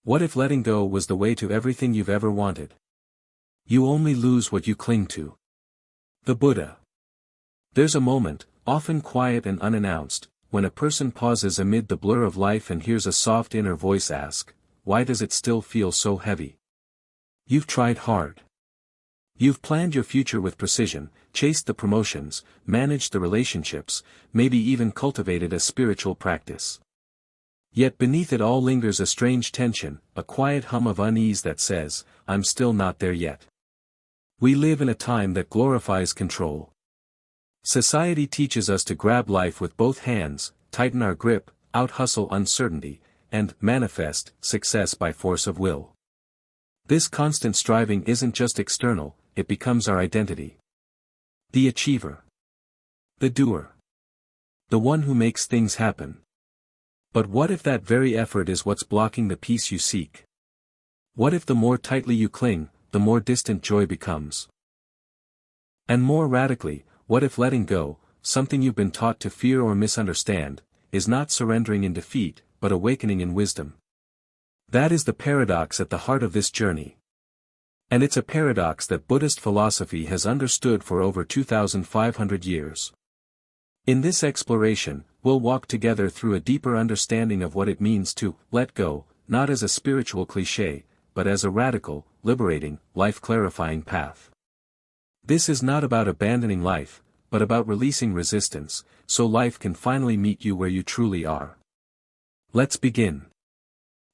What if letting go was the way to everything you've ever wanted? You only lose what you cling to. The Buddha. There's a moment, often quiet and unannounced, when a person pauses amid the blur of life and hears a soft inner voice ask, "Why does it still feel so heavy?" You've tried hard. You've planned your future with precision, chased the promotions, managed the relationships, maybe even cultivated a spiritual practice. Yet beneath it all lingers a strange tension, a quiet hum of unease that says, "I'm still not there yet." We live in a time that glorifies control. Society teaches us to grab life with both hands, tighten our grip, out-hustle uncertainty, and manifest success by force of will. This constant striving isn't just external, it becomes our identity. The achiever. The doer. The one who makes things happen. But what if that very effort is what's blocking the peace you seek? What if the more tightly you cling, the more distant joy becomes? And more radically, what if letting go, something you've been taught to fear or misunderstand, is not surrendering in defeat, but awakening in wisdom? That is the paradox at the heart of this journey. And it's a paradox that Buddhist philosophy has understood for over 2,500 years. In this exploration, we'll walk together through a deeper understanding of what it means to let go, not as a spiritual cliché, but as a radical, liberating, life-clarifying path. This is not about abandoning life, but about releasing resistance, so life can finally meet you where you truly are. Let's begin.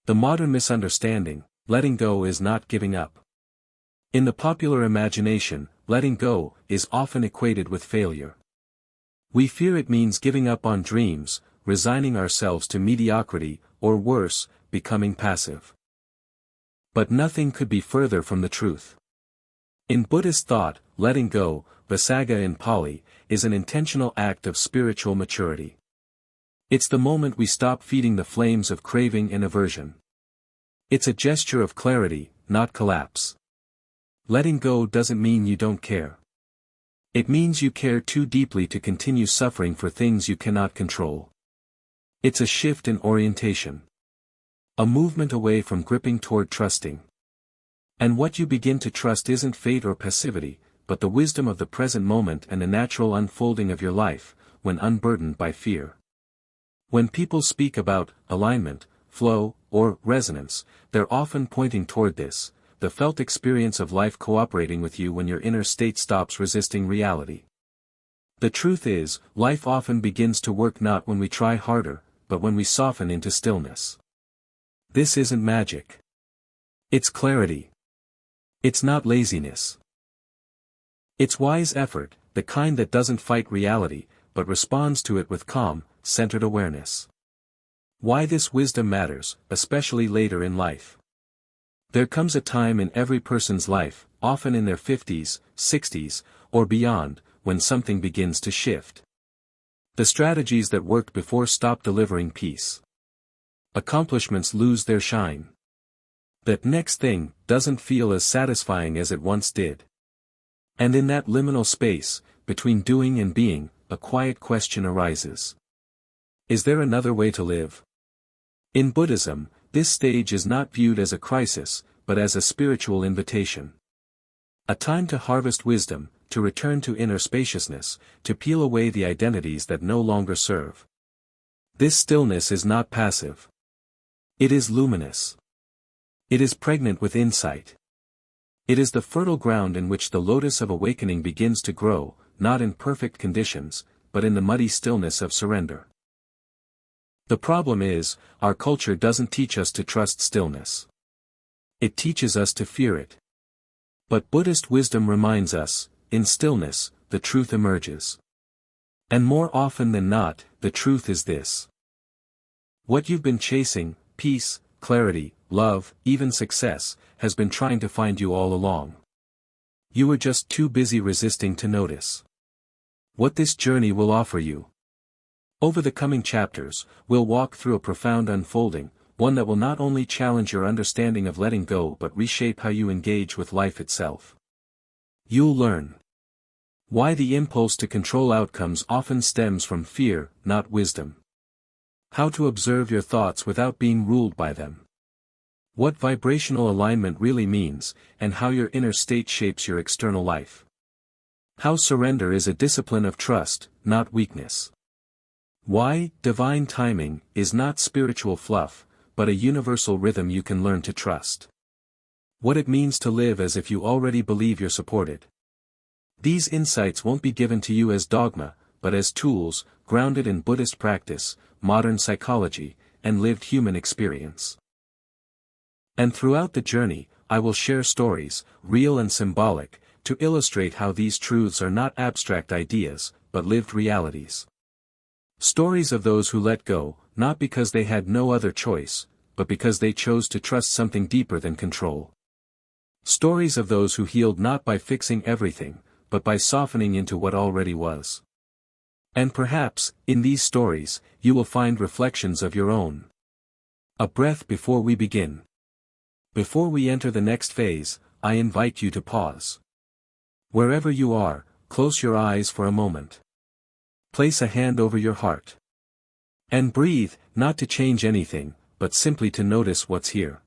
The modern misunderstanding, letting go is not giving up. In the popular imagination, letting go is often equated with failure. We fear it means giving up on dreams, resigning ourselves to mediocrity, or worse, becoming passive. But nothing could be further from the truth. In Buddhist thought, letting go, Vasaga in Pali, is an intentional act of spiritual maturity. It's the moment we stop feeding the flames of craving and aversion. It's a gesture of clarity, not collapse. Letting go doesn't mean you don't care. It means you care too deeply to continue suffering for things you cannot control. It's a shift in orientation. A movement away from gripping toward trusting. And what you begin to trust isn't fate or passivity, but the wisdom of the present moment and the natural unfolding of your life, when unburdened by fear. When people speak about alignment, flow, or resonance, they're often pointing toward this, the felt experience of life cooperating with you when your inner state stops resisting reality. The truth is, life often begins to work not when we try harder, but when we soften into stillness. This isn't magic. It's clarity. It's not laziness. It's wise effort, the kind that doesn't fight reality, but responds to it with calm, centered awareness. Why this wisdom matters, especially later in life. There comes a time in every person's life, often in their 50s, 60s, or beyond, when something begins to shift. The strategies that worked before stop delivering peace. Accomplishments lose their shine. That next thing doesn't feel as satisfying as it once did. And in that liminal space, between doing and being, a quiet question arises. Is there another way to live? In Buddhism, this stage is not viewed as a crisis, but as a spiritual invitation. A time to harvest wisdom, to return to inner spaciousness, to peel away the identities that no longer serve. This stillness is not passive. It is luminous. It is pregnant with insight. It is the fertile ground in which the lotus of awakening begins to grow, not in perfect conditions, but in the muddy stillness of surrender. The problem is, our culture doesn't teach us to trust stillness. It teaches us to fear it. But Buddhist wisdom reminds us, in stillness, the truth emerges. And more often than not, the truth is this. What you've been chasing, peace, clarity, love, even success, has been trying to find you all along. You were just too busy resisting to notice. What this journey will offer you. Over the coming chapters, we'll walk through a profound unfolding, one that will not only challenge your understanding of letting go but reshape how you engage with life itself. You'll learn why the impulse to control outcomes often stems from fear, not wisdom. How to observe your thoughts without being ruled by them. What vibrational alignment really means, and how your inner state shapes your external life. How surrender is a discipline of trust, not weakness. Why divine timing is not spiritual fluff, but a universal rhythm you can learn to trust. What it means to live as if you already believe you're supported. These insights won't be given to you as dogma, but as tools, grounded in Buddhist practice, modern psychology, and lived human experience. And throughout the journey, I will share stories, real and symbolic, to illustrate how these truths are not abstract ideas, but lived realities. Stories of those who let go, not because they had no other choice, but because they chose to trust something deeper than control. Stories of those who healed not by fixing everything, but by softening into what already was. And perhaps, in these stories, you will find reflections of your own. A breath before we begin. Before we enter the next phase, I invite you to pause. Wherever you are, close your eyes for a moment. Place a hand over your heart. And breathe, not to change anything, but simply to notice what's here.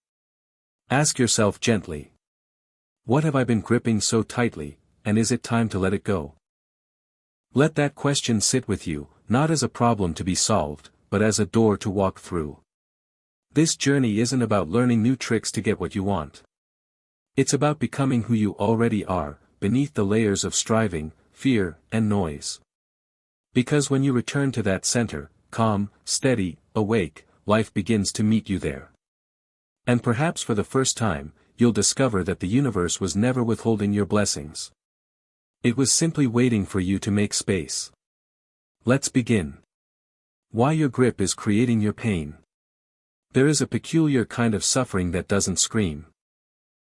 Ask yourself gently. What have I been gripping so tightly, and is it time to let it go? Let that question sit with you, not as a problem to be solved, but as a door to walk through. This journey isn't about learning new tricks to get what you want. It's about becoming who you already are, beneath the layers of striving, fear, and noise. Because when you return to that center, calm, steady, awake, life begins to meet you there. And perhaps for the first time, you'll discover that the universe was never withholding your blessings. It was simply waiting for you to make space. Let's begin. Why your grip is creating your pain. There is a peculiar kind of suffering that doesn't scream.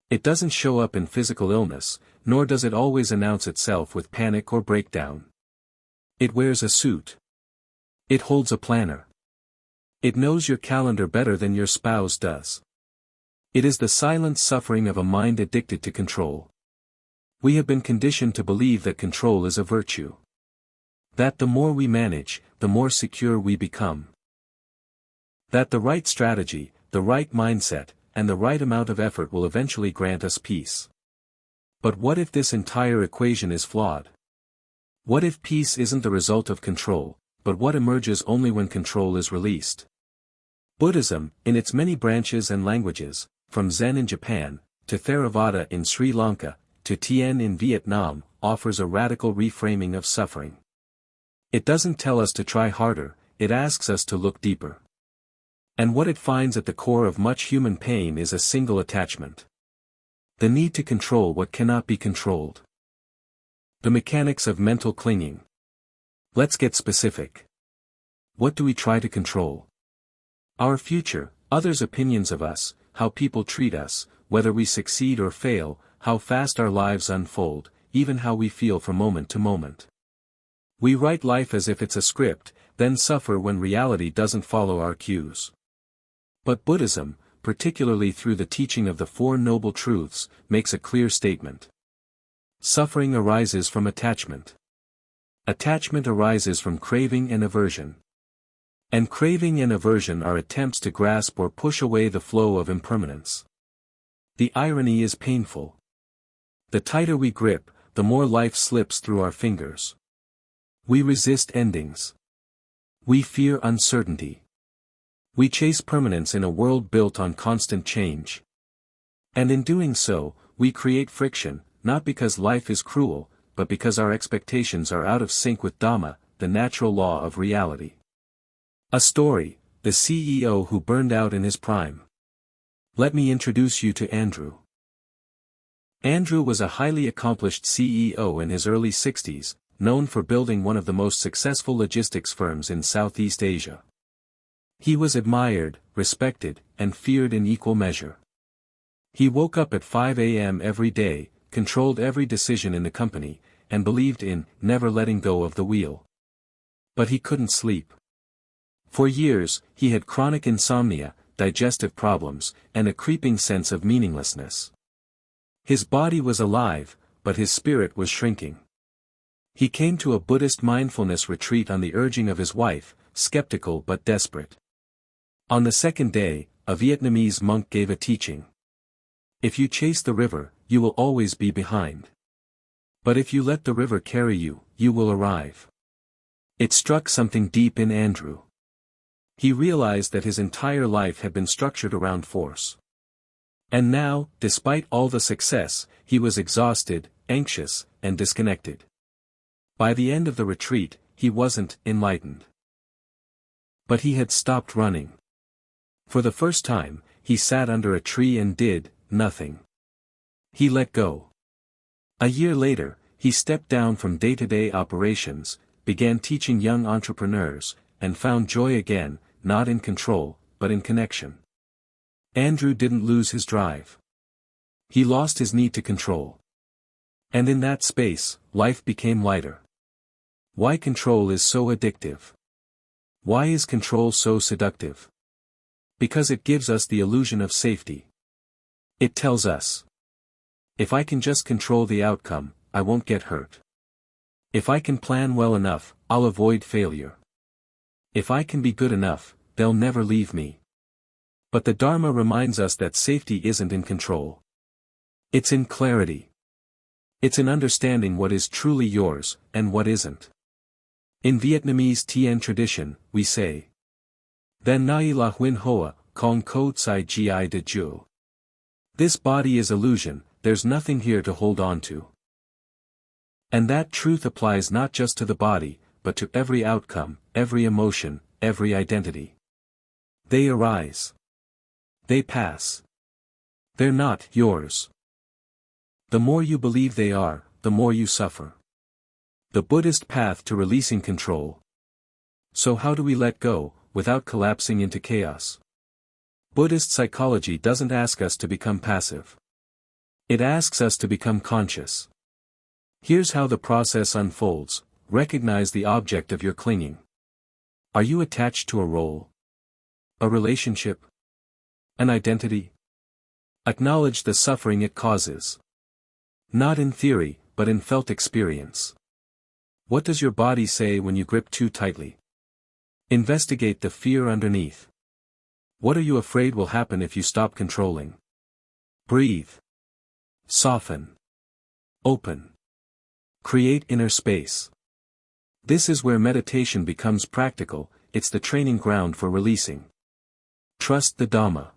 It doesn't show up in physical illness, nor does it always announce itself with panic or breakdown. It wears a suit. It holds a planner. It knows your calendar better than your spouse does. It is the silent suffering of a mind addicted to control. We have been conditioned to believe that control is a virtue. That the more we manage, the more secure we become. That the right strategy, the right mindset, and the right amount of effort will eventually grant us peace. But what if this entire equation is flawed? What if peace isn't the result of control, but what emerges only when control is released? Buddhism, in its many branches and languages, from Zen in Japan, to Theravada in Sri Lanka, to Tien in Vietnam, offers a radical reframing of suffering. It doesn't tell us to try harder, it asks us to look deeper. And what it finds at the core of much human pain is a single attachment. The need to control what cannot be controlled. The mechanics of mental clinging. Let's get specific. What do we try to control? Our future, others' opinions of us, how people treat us, whether we succeed or fail, how fast our lives unfold, even how we feel from moment to moment. We write life as if it's a script, then suffer when reality doesn't follow our cues. But Buddhism, particularly through the teaching of the Four Noble Truths, makes a clear statement. Suffering arises from attachment. Attachment arises from craving and aversion. And craving and aversion are attempts to grasp or push away the flow of impermanence. The irony is painful. The tighter we grip, the more life slips through our fingers. We resist endings. We fear uncertainty. We chase permanence in a world built on constant change. And in doing so, we create friction, not because life is cruel, but because our expectations are out of sync with Dhamma, the natural law of reality. A story, the CEO who burned out in his prime. Let me introduce you to Andrew. Andrew was a highly accomplished CEO in his early 60s, known for building one of the most successful logistics firms in Southeast Asia. He was admired, respected, and feared in equal measure. He woke up at 5 a.m. every day, controlled every decision in the company, and believed in never letting go of the wheel. But he couldn't sleep. For years, he had chronic insomnia, digestive problems, and a creeping sense of meaninglessness. His body was alive, but his spirit was shrinking. He came to a Buddhist mindfulness retreat on the urging of his wife, skeptical but desperate. On the second day, a Vietnamese monk gave a teaching. If you chase the river, you will always be behind. But if you let the river carry you, you will arrive. It struck something deep in Andrew. He realized that his entire life had been structured around force. And now, despite all the success, he was exhausted, anxious, and disconnected. By the end of the retreat, he wasn't enlightened. But he had stopped running. For the first time, he sat under a tree and did nothing. He let go. A year later, he stepped down from day-to-day operations, began teaching young entrepreneurs, and found joy again, not in control, but in connection. Andrew didn't lose his drive. He lost his need to control. And in that space, life became lighter. Why control is so addictive? Why is control so seductive? Because it gives us the illusion of safety. It tells us, if I can just control the outcome, I won't get hurt. If I can plan well enough, I'll avoid failure. If I can be good enough, they'll never leave me. But the Dharma reminds us that safety isn't in control. It's in clarity. It's in understanding what is truly yours, and what isn't. In Vietnamese Tien tradition, we say, Then nai la huynh hoa, kong ko tsai gi de ju. This body is illusion, there's nothing here to hold on to. And that truth applies not just to the body, but to every outcome, every emotion, every identity. They arise. They pass. They're not yours. The more you believe they are, the more you suffer. The Buddhist path to releasing control. So how do we let go, without collapsing into chaos? Buddhist psychology doesn't ask us to become passive. It asks us to become conscious. Here's how the process unfolds: recognize the object of your clinging. Are you attached to a role? A relationship? An identity? Acknowledge the suffering it causes. Not in theory, but in felt experience. What does your body say when you grip too tightly? Investigate the fear underneath. What are you afraid will happen if you stop controlling? Breathe. Soften. Open. Create inner space. This is where meditation becomes practical, it's the training ground for releasing. Trust the Dhamma.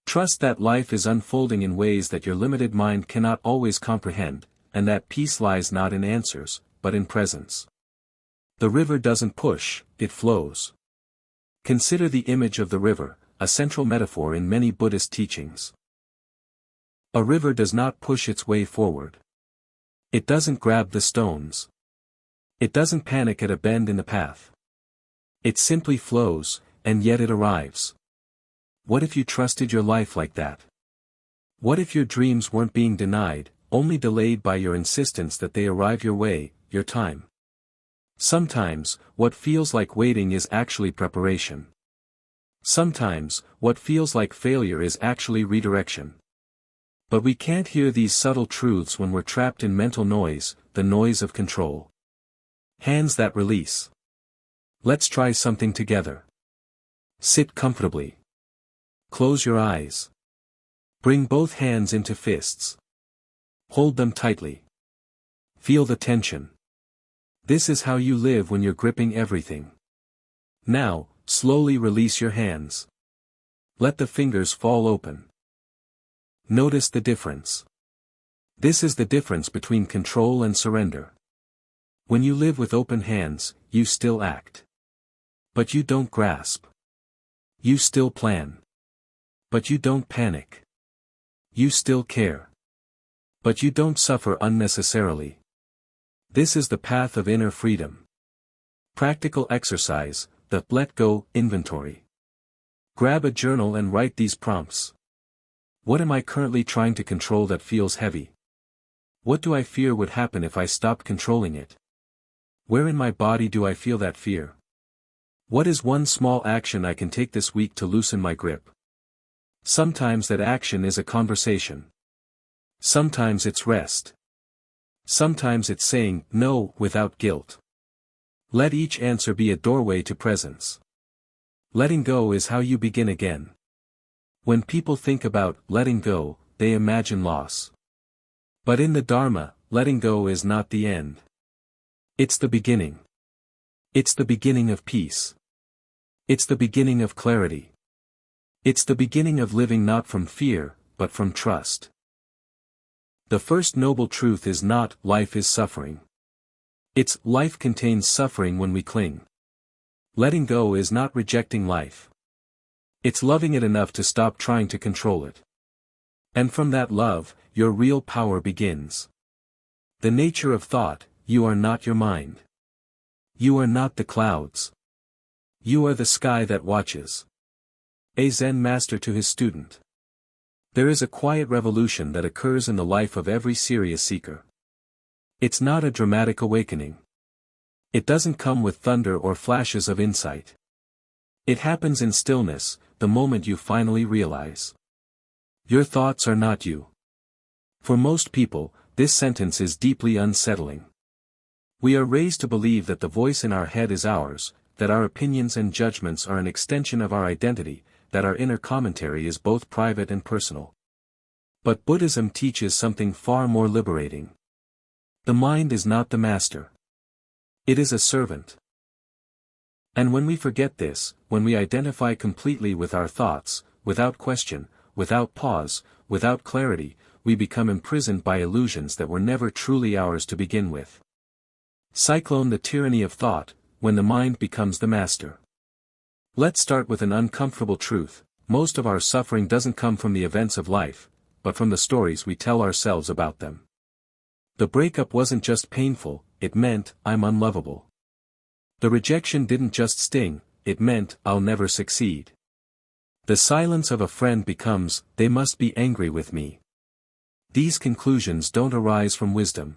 Trust that life is unfolding in ways that your limited mind cannot always comprehend, and that peace lies not in answers, but in presence. The river doesn't push, it flows. Consider the image of the river, a central metaphor in many Buddhist teachings. A river does not push its way forward. It doesn't grab the stones. It doesn't panic at a bend in the path. It simply flows, and yet it arrives. What if you trusted your life like that? What if your dreams weren't being denied, only delayed by your insistence that they arrive your way, your time? Sometimes, what feels like waiting is actually preparation. Sometimes, what feels like failure is actually redirection. But we can't hear these subtle truths when we're trapped in mental noise, the noise of control. Hands that release. Let's try something together. Sit comfortably. Close your eyes. Bring both hands into fists. Hold them tightly. Feel the tension. This is how you live when you're gripping everything. Now, slowly release your hands. Let the fingers fall open. Notice the difference. This is the difference between control and surrender. When you live with open hands, you still act. But you don't grasp. You still plan. But you don't panic. You still care. But you don't suffer unnecessarily. This is the path of inner freedom. Practical exercise, the let go inventory. Grab a journal and write these prompts. What am I currently trying to control that feels heavy? What do I fear would happen if I stopped controlling it? Where in my body do I feel that fear? What is one small action I can take this week to loosen my grip? Sometimes that action is a conversation. Sometimes it's rest. Sometimes it's saying no without guilt. Let each answer be a doorway to presence. Letting go is how you begin again. When people think about letting go, they imagine loss. But in the Dharma, letting go is not the end. It's the beginning. It's the beginning of peace. It's the beginning of clarity. It's the beginning of living not from fear, but from trust. The first noble truth is not, life is suffering. It's, life contains suffering when we cling. Letting go is not rejecting life. It's loving it enough to stop trying to control it. And from that love, your real power begins. The nature of thought, you are not your mind. You are not the clouds. You are the sky that watches. A Zen master to his student. There is a quiet revolution that occurs in the life of every serious seeker. It's not a dramatic awakening. It doesn't come with thunder or flashes of insight. It happens in stillness, the moment you finally realize. Your thoughts are not you. For most people, this sentence is deeply unsettling. We are raised to believe that the voice in our head is ours, that our opinions and judgments are an extension of our identity, that our inner commentary is both private and personal. But Buddhism teaches something far more liberating. The mind is not the master. It is a servant. And when we forget this, when we identify completely with our thoughts, without question, without pause, without clarity, we become imprisoned by illusions that were never truly ours to begin with. Cyclone the tyranny of thought, when the mind becomes the master. Let's start with an uncomfortable truth: most of our suffering doesn't come from the events of life, but from the stories we tell ourselves about them. The breakup wasn't just painful, it meant, I'm unlovable. The rejection didn't just sting, it meant, I'll never succeed. The silence of a friend becomes, they must be angry with me. These conclusions don't arise from wisdom.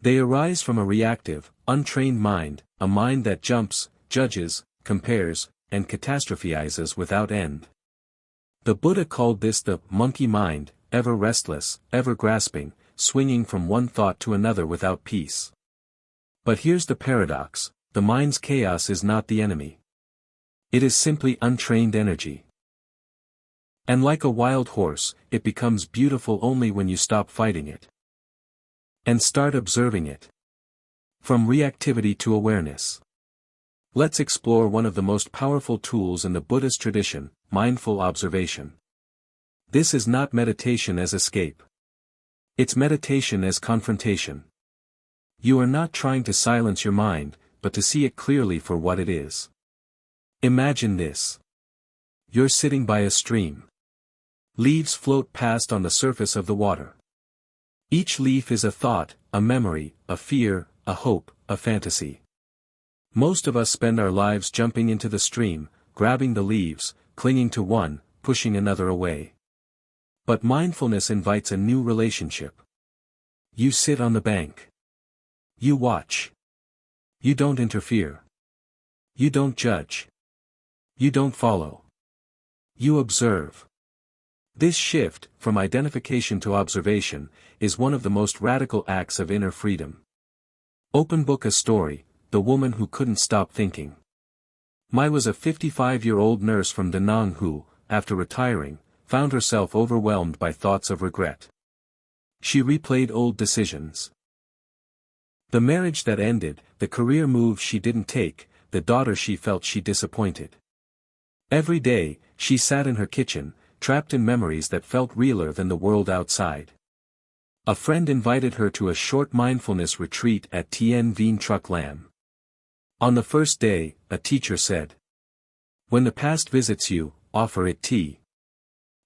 They arise from a reactive, untrained mind, a mind that jumps, judges, compares, and catastrophizes without end. The Buddha called this the monkey mind, ever restless, ever grasping, swinging from one thought to another without peace. But here's the paradox: the mind's chaos is not the enemy. It is simply untrained energy. And like a wild horse, it becomes beautiful only when you stop fighting it. And start observing it. From reactivity to awareness. Let's explore one of the most powerful tools in the Buddhist tradition, mindful observation. This is not meditation as escape. It's meditation as confrontation. You are not trying to silence your mind, but to see it clearly for what it is. Imagine this. You're sitting by a stream. Leaves float past on the surface of the water. Each leaf is a thought, a memory, a fear, a hope, a fantasy. Most of us spend our lives jumping into the stream, grabbing the leaves, clinging to one, pushing another away. But mindfulness invites a new relationship. You sit on the bank. You watch. You don't interfere. You don't judge. You don't follow. You observe. This shift, from identification to observation, is one of the most radical acts of inner freedom. Open book a story, the woman who couldn't stop thinking. Mai was a 55-year-old nurse from Da Nang who, after retiring, found herself overwhelmed by thoughts of regret. She replayed old decisions. The marriage that ended, the career move she didn't take, the daughter she felt she disappointed. Every day, she sat in her kitchen, trapped in memories that felt realer than the world outside. A friend invited her to a short mindfulness retreat at Tien Vien Truc Lam. On the first day, a teacher said, "When the past visits you, offer it tea.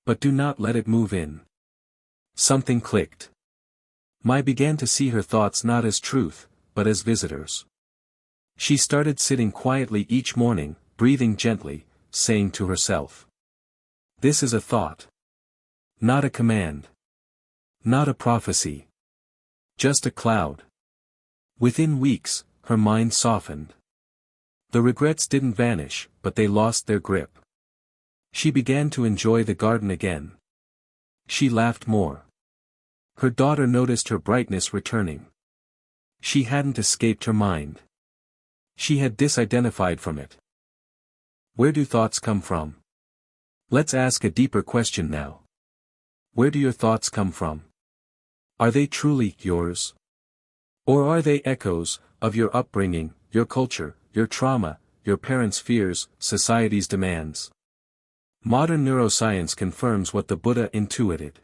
But do not let it move in." Something clicked. Mai began to see her thoughts not as truth, but as visitors. She started sitting quietly each morning, breathing gently, saying to herself, "This is a thought. Not a command. Not a prophecy. Just a cloud." Within weeks, her mind softened. The regrets didn't vanish, but they lost their grip. She began to enjoy the garden again. She laughed more. Her daughter noticed her brightness returning. She hadn't escaped her mind. She had disidentified from it. Where do thoughts come from? Let's ask a deeper question now. Where do your thoughts come from? Are they truly yours? Or are they echoes of your upbringing, your culture, your trauma, your parents' fears, society's demands? Modern neuroscience confirms what the Buddha intuited.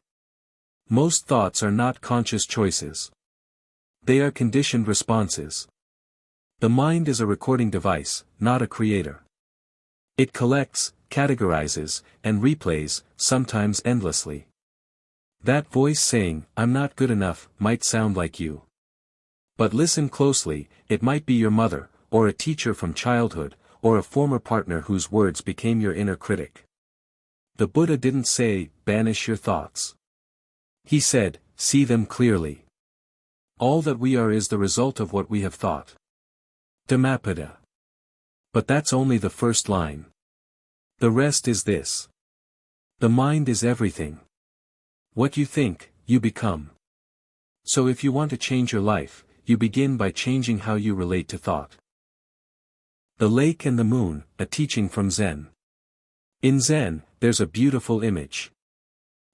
Most thoughts are not conscious choices. They are conditioned responses. The mind is a recording device, not a creator. It collects, categorizes, and replays, sometimes endlessly. That voice saying, "I'm not good enough," might sound like you. But listen closely, it might be your mother, or a teacher from childhood, or a former partner whose words became your inner critic. The Buddha didn't say, "Banish your thoughts." He said, "See them clearly. All that we are is the result of what we have thought." Dhammapada. But that's only the first line. The rest is this. The mind is everything. What you think, you become. So if you want to change your life, you begin by changing how you relate to thought. The lake and the moon, a teaching from Zen. In Zen, there's a beautiful image.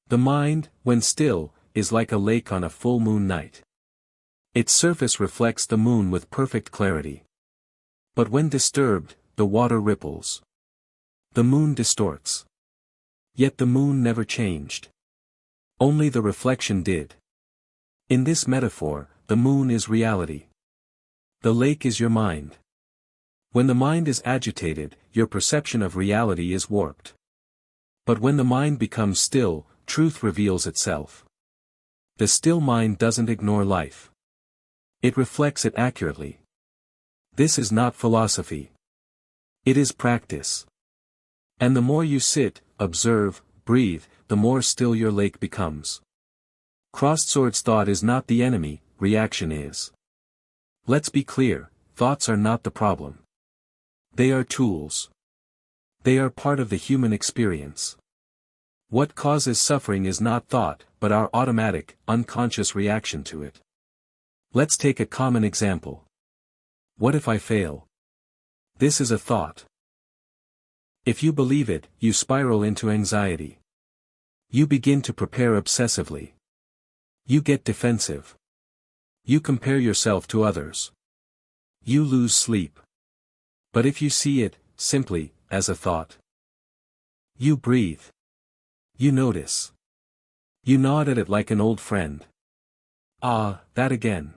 The mind, when still, is like a lake on a full moon night. Its surface reflects the moon with perfect clarity. But when disturbed, the water ripples. The moon distorts. Yet the moon never changed. Only the reflection did. In this metaphor, the moon is reality. The lake is your mind. When the mind is agitated, your perception of reality is warped. But when the mind becomes still, truth reveals itself. The still mind doesn't ignore life. It reflects it accurately. This is not philosophy. It is practice. And the more you sit, observe, breathe, the more still your lake becomes. Crossed swords thought is not the enemy, reaction is. Let's be clear, thoughts are not the problem. They are tools. They are part of the human experience. What causes suffering is not thought, but our automatic, unconscious reaction to it. Let's take a common example. What if I fail? This is a thought. If you believe it, you spiral into anxiety. You begin to prepare obsessively. You get defensive. You compare yourself to others. You lose sleep. But if you see it, simply, as a thought. You breathe. You notice. You nod at it like an old friend. Ah, that again.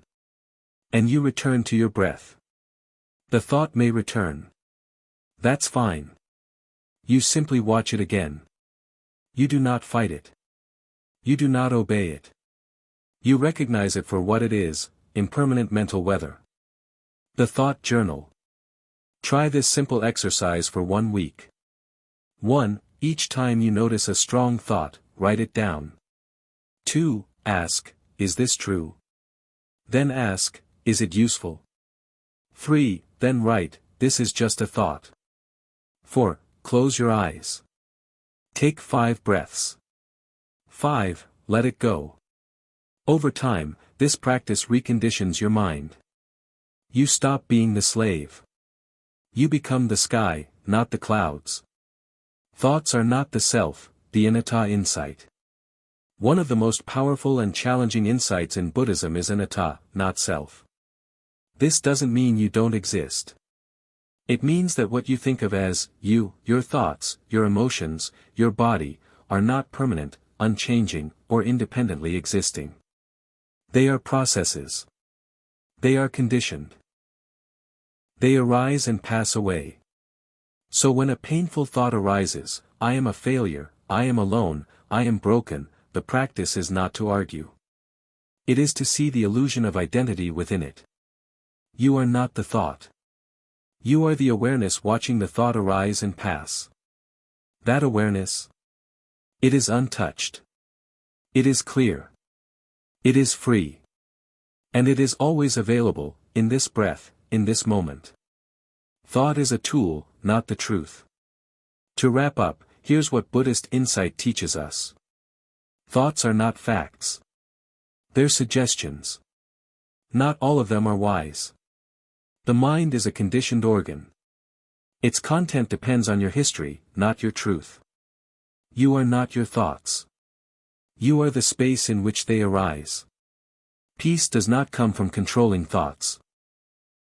And you return to your breath. The thought may return. That's fine. You simply watch it again. You do not fight it. You do not obey it. You recognize it for what it is, impermanent mental weather. The thought journal. Try this simple exercise for 1 week. 1. Each time you notice a strong thought, write it down. 2. Ask, is this true? Then ask, is it useful? 3. Then write, this is just a thought. 4. Close your eyes. Take 5 breaths. 5. Let it go. Over time, this practice reconditions your mind. You stop being the slave. You become the sky, not the clouds. Thoughts are not the self, the anatta insight. One of the most powerful and challenging insights in Buddhism is anatta, not self. This doesn't mean you don't exist. It means that what you think of as you, your thoughts, your emotions, your body, are not permanent, unchanging, or independently existing. They are processes. They are conditioned. They arise and pass away. So when a painful thought arises, I am a failure, I am alone, I am broken, the practice is not to argue. It is to see the illusion of identity within it. You are not the thought. You are the awareness watching the thought arise and pass. That awareness? It is untouched. It is clear. It is free. And it is always available, in this breath, in this moment. Thought is a tool, not the truth. To wrap up, here's what Buddhist insight teaches us. Thoughts are not facts. They're suggestions. Not all of them are wise. The mind is a conditioned organ. Its content depends on your history, not your truth. You are not your thoughts. You are the space in which they arise. Peace does not come from controlling thoughts.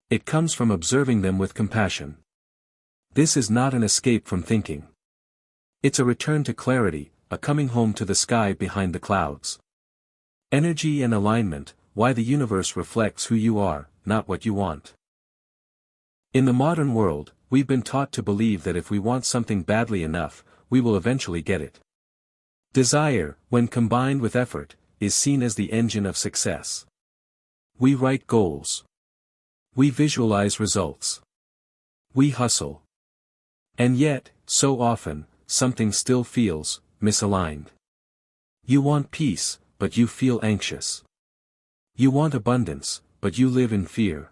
It comes from observing them with compassion. This is not an escape from thinking. It's a return to clarity, a coming home to the sky behind the clouds. Energy and alignment, why the universe reflects who you are, not what you want. In the modern world, we've been taught to believe that if we want something badly enough, we will eventually get it. Desire, when combined with effort, is seen as the engine of success. We write goals. We visualize results. We hustle. And yet, so often, something still feels misaligned. You want peace, but you feel anxious. You want abundance, but you live in fear.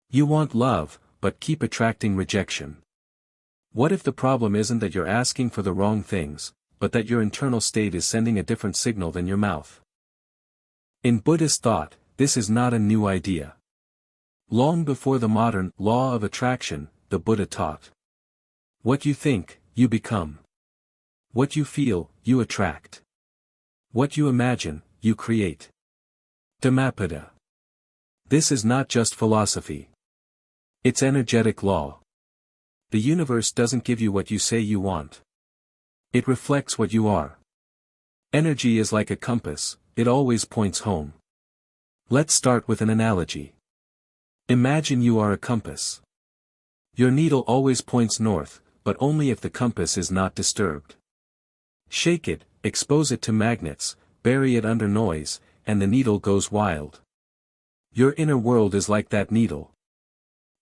You want love, but keep attracting rejection. What if the problem isn't that you're asking for the wrong things, but that your internal state is sending a different signal than your mouth? In Buddhist thought, this is not a new idea. Long before the modern law of attraction, the Buddha taught. What you think, you become. What you feel, you attract. What you imagine, you create. Dhammapada. This is not just philosophy. It's energetic law. The universe doesn't give you what you say you want. It reflects what you are. Energy is like a compass, it always points home. Let's start with an analogy. Imagine you are a compass. Your needle always points north, but only if the compass is not disturbed. Shake it, expose it to magnets, bury it under noise, and the needle goes wild. Your inner world is like that needle.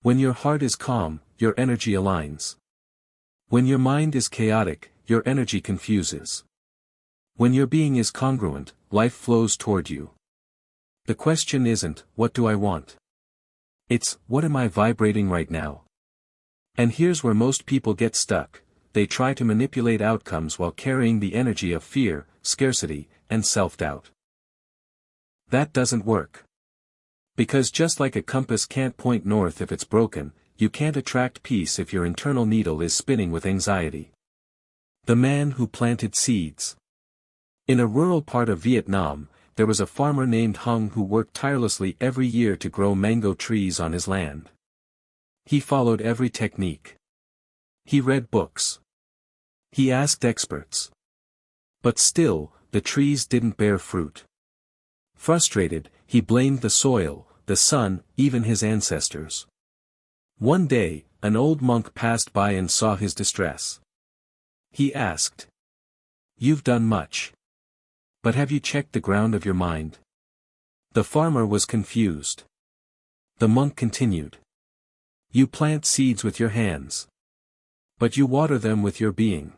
When your heart is calm, your energy aligns. When your mind is chaotic, your energy confuses. When your being is congruent, life flows toward you. The question isn't, what do I want? It's, what am I vibrating right now? And here's where most people get stuck. They try to manipulate outcomes while carrying the energy of fear, scarcity, and self-doubt. That doesn't work. Because just like a compass can't point north if it's broken, you can't attract peace if your internal needle is spinning with anxiety. The man who planted seeds. In a rural part of Vietnam, there was a farmer named Hung who worked tirelessly every year to grow mango trees on his land. He followed every technique. He read books. He asked experts. But still, the trees didn't bear fruit. Frustrated, he blamed the soil, the sun, even his ancestors. One day, an old monk passed by and saw his distress. He asked, "You've done much. But have you checked the ground of your mind?" The farmer was confused. The monk continued. "You plant seeds with your hands. But you water them with your being."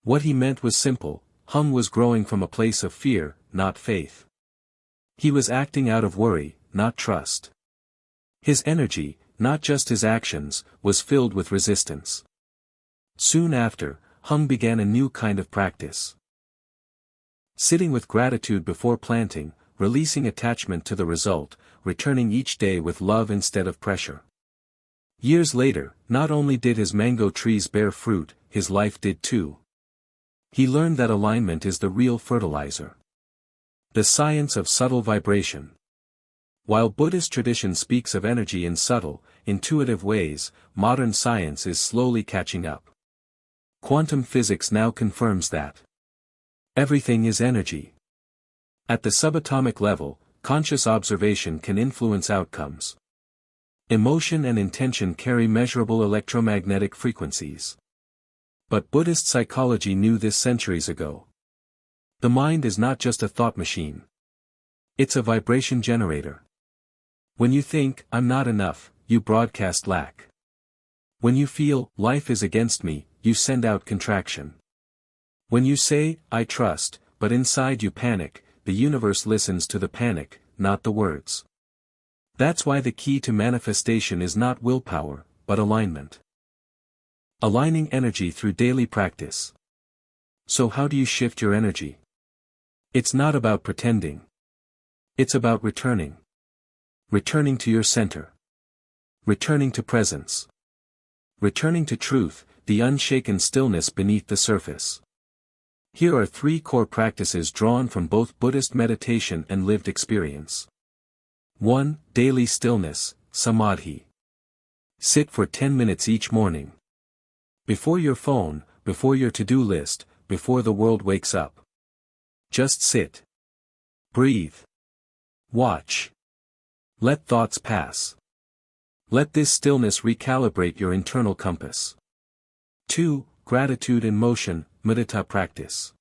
What he meant was simple: Hung was growing from a place of fear, not faith. He was acting out of worry, not trust. His energy, not just his actions, was filled with resistance. Soon after, Hung began a new kind of practice. Sitting with gratitude before planting, releasing attachment to the result, returning each day with love instead of pressure. Years later, not only did his mango trees bear fruit, his life did too. He learned that alignment is the real fertilizer. The science of subtle vibration. While Buddhist tradition speaks of energy in subtle, intuitive ways, modern science is slowly catching up. Quantum physics now confirms that everything is energy. At the subatomic level, conscious observation can influence outcomes. Emotion and intention carry measurable electromagnetic frequencies. But Buddhist psychology knew this centuries ago. The mind is not just a thought machine. It's a vibration generator. When you think, "I'm not enough," you broadcast lack. When you feel, "Life is against me," you send out contraction. When you say, "I trust," but inside you panic, the universe listens to the panic, not the words. That's why the key to manifestation is not willpower, but alignment. Aligning energy through daily practice. So how do you shift your energy? It's not about pretending. It's about returning. Returning to your center. Returning to presence. Returning to truth, the unshaken stillness beneath the surface. Here are 3 core practices drawn from both Buddhist meditation and lived experience. 1. Daily stillness, samadhi. Sit for 10 minutes each morning. Before your phone, before your to-do list, before the world wakes up. Just sit. Breathe. Watch. Let thoughts pass. Let this stillness recalibrate your internal compass. 2. Gratitude in motion, mudita practice.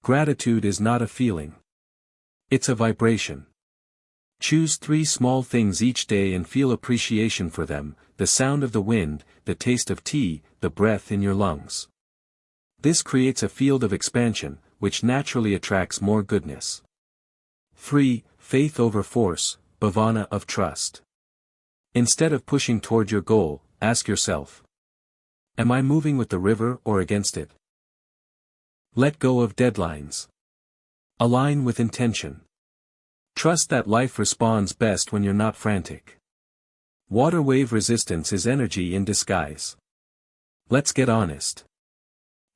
Gratitude is not a feeling. It's a vibration. Choose 3 small things each day and feel appreciation for them: the sound of the wind, the taste of tea, the breath in your lungs. This creates a field of expansion, which naturally attracts more goodness. 3. Faith over force, bhavana of trust. Instead of pushing toward your goal, ask yourself: am I moving with the river or against it? Let go of deadlines. Align with intention. Trust that life responds best when you're not frantic. Water wave resistance is energy in disguise. Let's get honest.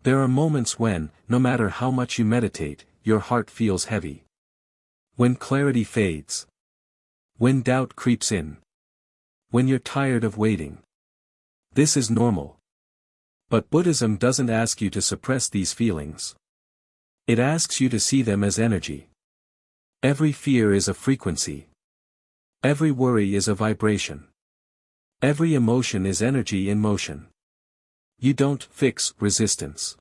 There are moments when, no matter how much you meditate, your heart feels heavy. When clarity fades. When doubt creeps in. When you're tired of waiting. This is normal. But Buddhism doesn't ask you to suppress these feelings. It asks you to see them as energy. Every fear is a frequency. Every worry is a vibration. Every emotion is energy in motion. You don't fix resistance.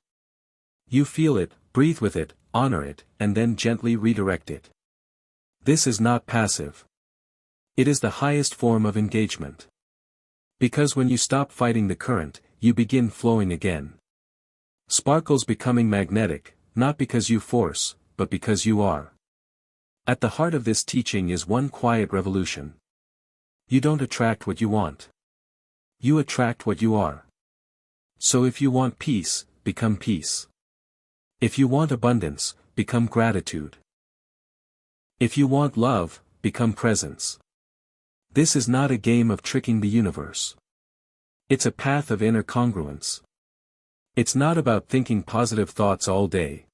You feel it, breathe with it, honor it, and then gently redirect it. This is not passive. It is the highest form of engagement. Because when you stop fighting the current, you begin flowing again. Sparkles becoming magnetic, not because you force, but because you are. At the heart of this teaching is one quiet revolution. You don't attract what you want. You attract what you are. So if you want peace, become peace. If you want abundance, become gratitude. If you want love, become presence. This is not a game of tricking the universe. It's a path of inner congruence. It's not about thinking positive thoughts all day.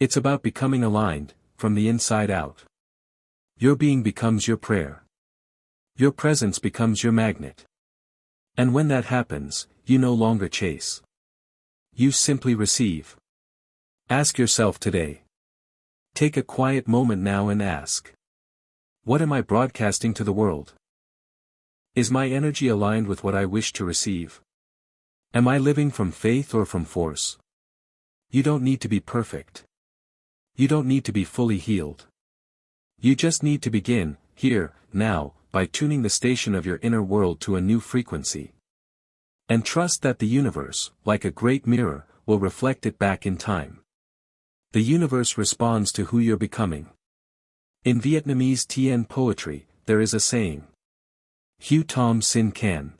It's about becoming aligned, from the inside out. Your being becomes your prayer. Your presence becomes your magnet. And when that happens, you no longer chase. You simply receive. Ask yourself today. Take a quiet moment now and ask: what am I broadcasting to the world? Is my energy aligned with what I wish to receive? Am I living from faith or from force? You don't need to be perfect. You don't need to be fully healed. You just need to begin, here, now, by tuning the station of your inner world to a new frequency. And trust that the universe, like a great mirror, will reflect it back in time. The universe responds to who you're becoming. In Vietnamese Tien poetry, there is a saying: Hue Tom Sin Can.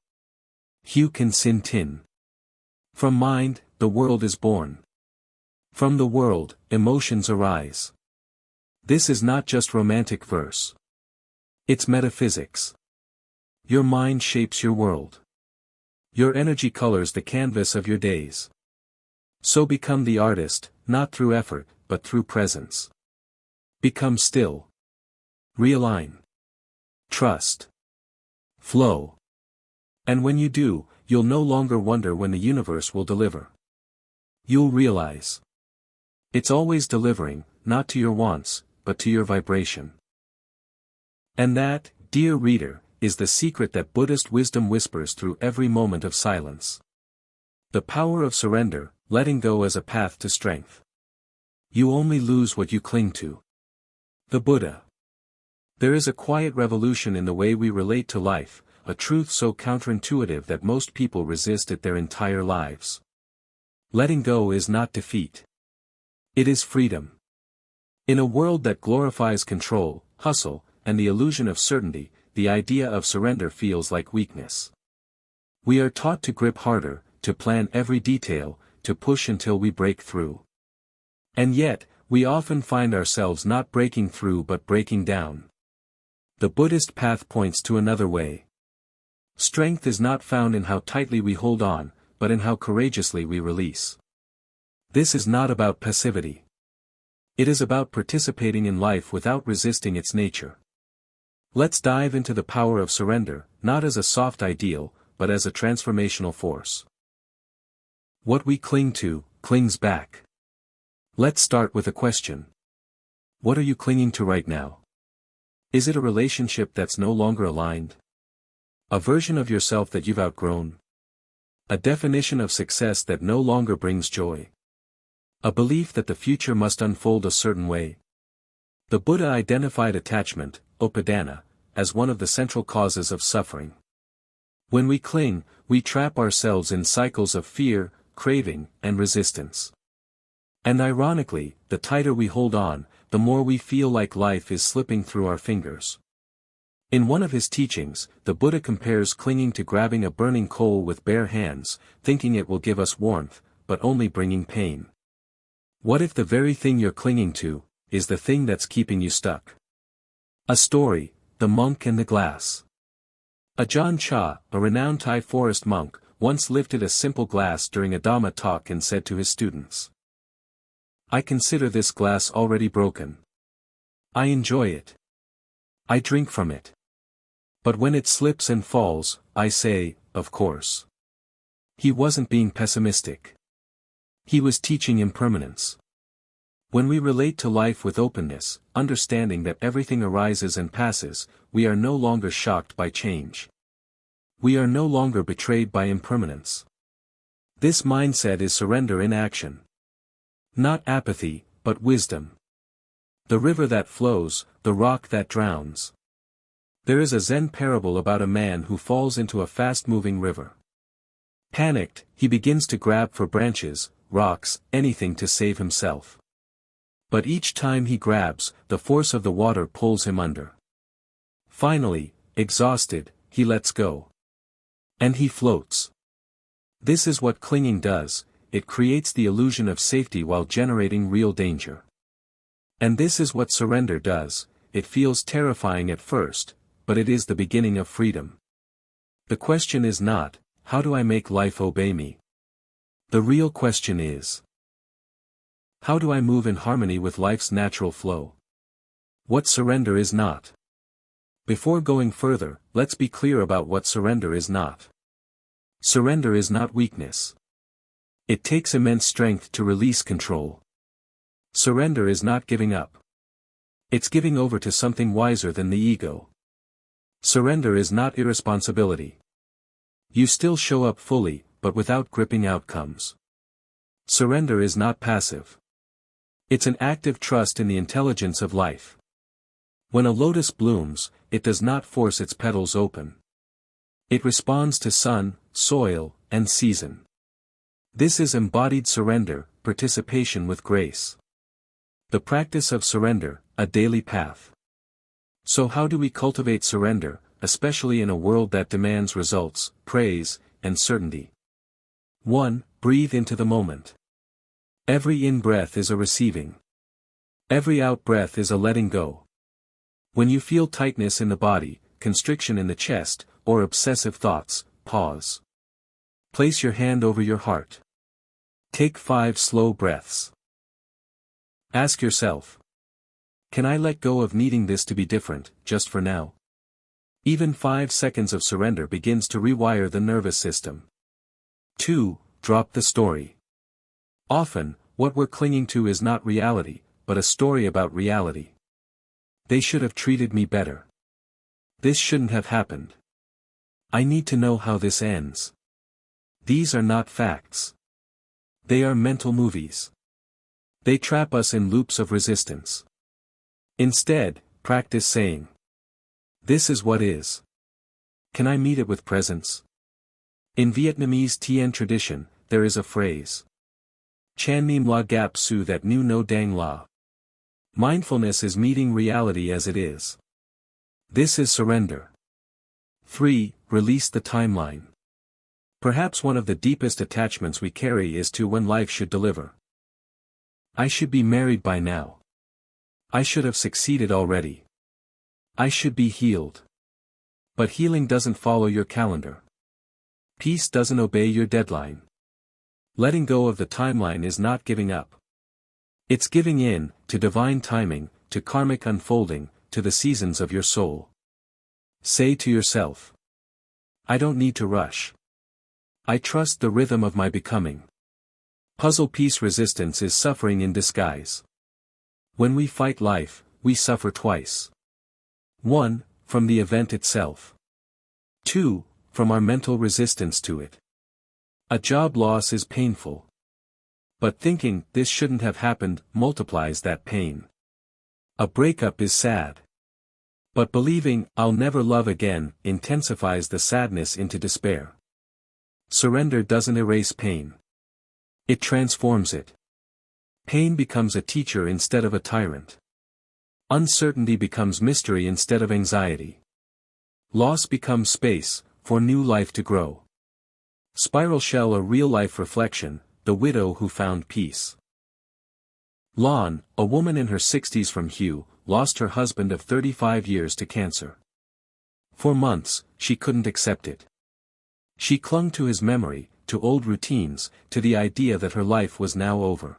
Hue Can Sin Tin. From mind, the world is born. From the world, emotions arise. This is not just romantic verse. It's metaphysics. Your mind shapes your world. Your energy colors the canvas of your days. So become the artist, not through effort, but through presence. Become still. Realign. Trust. Flow. And when you do, you'll no longer wonder when the universe will deliver. You'll realize it's always delivering, not to your wants, but to your vibration. And that, dear reader, is the secret that Buddhist wisdom whispers through every moment of silence. The power of surrender, letting go as a path to strength. You only lose what you cling to. The Buddha. There is a quiet revolution in the way we relate to life, a truth so counterintuitive that most people resist it their entire lives. Letting go is not defeat. It is freedom. In a world that glorifies control, hustle, and the illusion of certainty, the idea of surrender feels like weakness. We are taught to grip harder, to plan every detail, to push until we break through. And yet, we often find ourselves not breaking through but breaking down. The Buddhist path points to another way. Strength is not found in how tightly we hold on, but in how courageously we release. This is not about passivity. It is about participating in life without resisting its nature. Let's dive into the power of surrender, not as a soft ideal, but as a transformational force. What we cling to, clings back. Let's start with a question. What are you clinging to right now? Is it a relationship that's no longer aligned? A version of yourself that you've outgrown? A definition of success that no longer brings joy? A belief that the future must unfold a certain way? The Buddha identified attachment, upadana, as one of the central causes of suffering. When we cling, we trap ourselves in cycles of fear, craving, and resistance. And ironically, the tighter we hold on, the more we feel like life is slipping through our fingers. In one of his teachings, the Buddha compares clinging to grabbing a burning coal with bare hands, thinking it will give us warmth, but only bringing pain. What if the very thing you're clinging to, is the thing that's keeping you stuck? A story, The Monk and the Glass. Ajahn Chah, a renowned Thai forest monk, once lifted a simple glass during a Dhamma talk and said to his students, "I consider this glass already broken. I enjoy it. I drink from it. But when it slips and falls, I say, of course." He wasn't being pessimistic. He was teaching impermanence. When we relate to life with openness, understanding that everything arises and passes, we are no longer shocked by change. We are no longer betrayed by impermanence. This mindset is surrender in action. Not apathy, but wisdom. The river that flows, the rock that drowns. There is a Zen parable about a man who falls into a fast-moving river. Panicked, he begins to grab for branches, rocks, anything to save himself. But each time he grabs, the force of the water pulls him under. Finally, exhausted, he lets go. And he floats. This is what clinging does, it creates the illusion of safety while generating real danger. And this is what surrender does, it feels terrifying at first, but it is the beginning of freedom. The question is not, how do I make life obey me? The real question is, how do I move in harmony with life's natural flow? What surrender is not. Before going further, let's be clear about what surrender is not. Surrender is not weakness. It takes immense strength to release control. Surrender is not giving up. It's giving over to something wiser than the ego. Surrender is not irresponsibility. You still show up fully, but without gripping outcomes. Surrender is not passive. It's an active trust in the intelligence of life. When a lotus blooms, it does not force its petals open. It responds to sun, soil, and season. This is embodied surrender, participation with grace. The practice of surrender, a daily path. So how do we cultivate surrender, especially in a world that demands results, praise, and certainty? 1. Breathe into the moment. Every in-breath is a receiving. Every out-breath is a letting go. When you feel tightness in the body, constriction in the chest, or obsessive thoughts, pause. Place your hand over your heart. Take 5 slow breaths. Ask yourself, can I let go of needing this to be different, just for now? Even 5 seconds of surrender begins to rewire the nervous system. 2. Drop the story. Often, what we're clinging to is not reality, but a story about reality. They should have treated me better. This shouldn't have happened. I need to know how this ends. These are not facts. They are mental movies. They trap us in loops of resistance. Instead, practice saying, "This is what is. Can I meet it with presence?" In Vietnamese Tien tradition, there is a phrase. Chan Nim La Gap Su That Nu No Dang La. Mindfulness is meeting reality as it is. This is surrender. 3. Release the timeline. Perhaps one of the deepest attachments we carry is to when life should deliver. I should be married by now. I should have succeeded already. I should be healed. But healing doesn't follow your calendar. Peace doesn't obey your deadline. Letting go of the timeline is not giving up. It's giving in, to divine timing, to karmic unfolding, to the seasons of your soul. Say to yourself, I don't need to rush. I trust the rhythm of my becoming. Puzzle piece resistance is suffering in disguise. When we fight life, we suffer twice. 1. From the event itself. 2. From our mental resistance to it. A job loss is painful. But thinking, this shouldn't have happened, multiplies that pain. A breakup is sad. But believing, I'll never love again, intensifies the sadness into despair. Surrender doesn't erase pain. It transforms it. Pain becomes a teacher instead of a tyrant. Uncertainty becomes mystery instead of anxiety. Loss becomes space, for new life to grow. Spiral Shell, a real-life reflection, the widow who found peace. Lon, a woman in her 60s from Hugh, lost her husband of 35 years to cancer. For months, she couldn't accept it. She clung to his memory, to old routines, to the idea that her life was now over.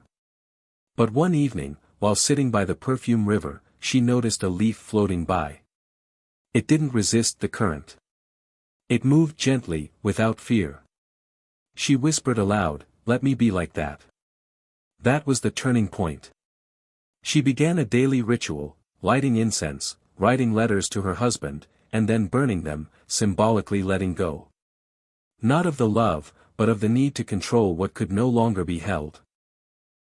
But one evening, while sitting by the perfume river, she noticed a leaf floating by. It didn't resist the current. It moved gently, without fear. She whispered aloud, "Let me be like that." That was the turning point. She began a daily ritual, lighting incense, writing letters to her husband, and then burning them, symbolically letting go. Not of the love, but of the need to control what could no longer be held.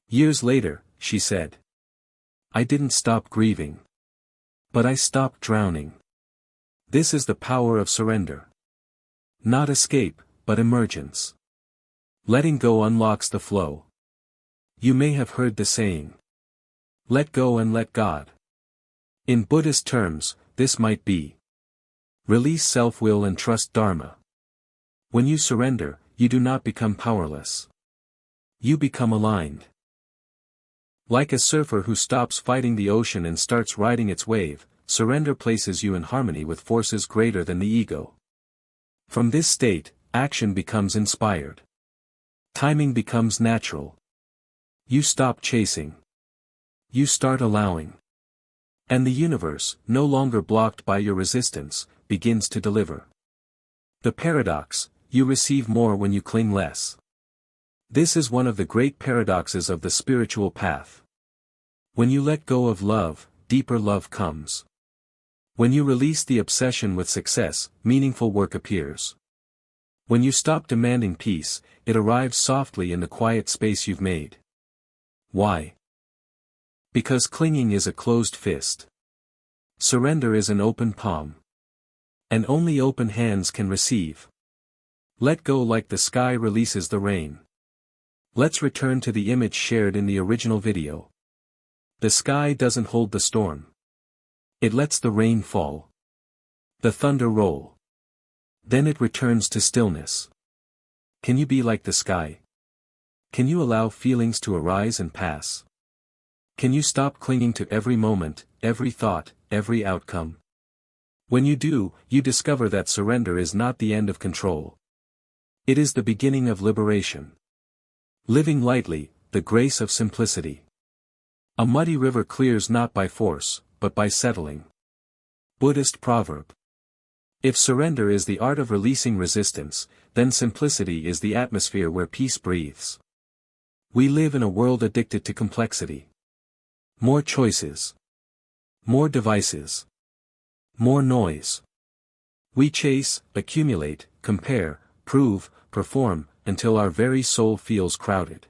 Years later, she said, "I didn't stop grieving. But I stopped drowning." This is the power of surrender. Not escape, but emergence. Letting go unlocks the flow. You may have heard the saying, "Let go and let God." In Buddhist terms, this might be, release self-will and trust Dharma. When you surrender, you do not become powerless. You become aligned. Like a surfer who stops fighting the ocean and starts riding its wave, surrender places you in harmony with forces greater than the ego. From this state, action becomes inspired. Timing becomes natural. You stop chasing. You start allowing. And the universe, no longer blocked by your resistance, begins to deliver. The paradox, you receive more when you cling less. This is one of the great paradoxes of the spiritual path. When you let go of love, deeper love comes. When you release the obsession with success, meaningful work appears. When you stop demanding peace, it arrives softly in the quiet space you've made. Why? Because clinging is a closed fist. Surrender is an open palm. And only open hands can receive. Let go like the sky releases the rain. Let's return to the image shared in the original video. The sky doesn't hold the storm. It lets the rain fall. The thunder roll. Then it returns to stillness. Can you be like the sky? Can you allow feelings to arise and pass? Can you stop clinging to every moment, every thought, every outcome? When you do, you discover that surrender is not the end of control. It is the beginning of liberation. Living lightly, the grace of simplicity. A muddy river clears not by force, but by settling. Buddhist proverb. If surrender is the art of releasing resistance, then simplicity is the atmosphere where peace breathes. We live in a world addicted to complexity. More choices. More devices. More noise. We chase, accumulate, compare, prove, perform, until our very soul feels crowded.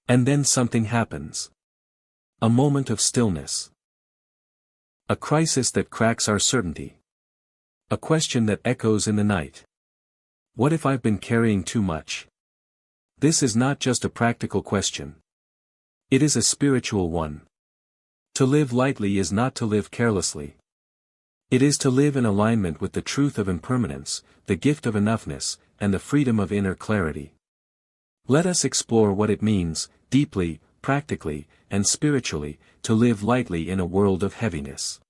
And then something happens. A moment of stillness. A crisis that cracks our certainty. A question that echoes in the night. What if I've been carrying too much? This is not just a practical question. It is a spiritual one. To live lightly is not to live carelessly. It is to live in alignment with the truth of impermanence, the gift of enoughness, and the freedom of inner clarity. Let us explore what it means, deeply, practically, and spiritually, to live lightly in a world of heaviness.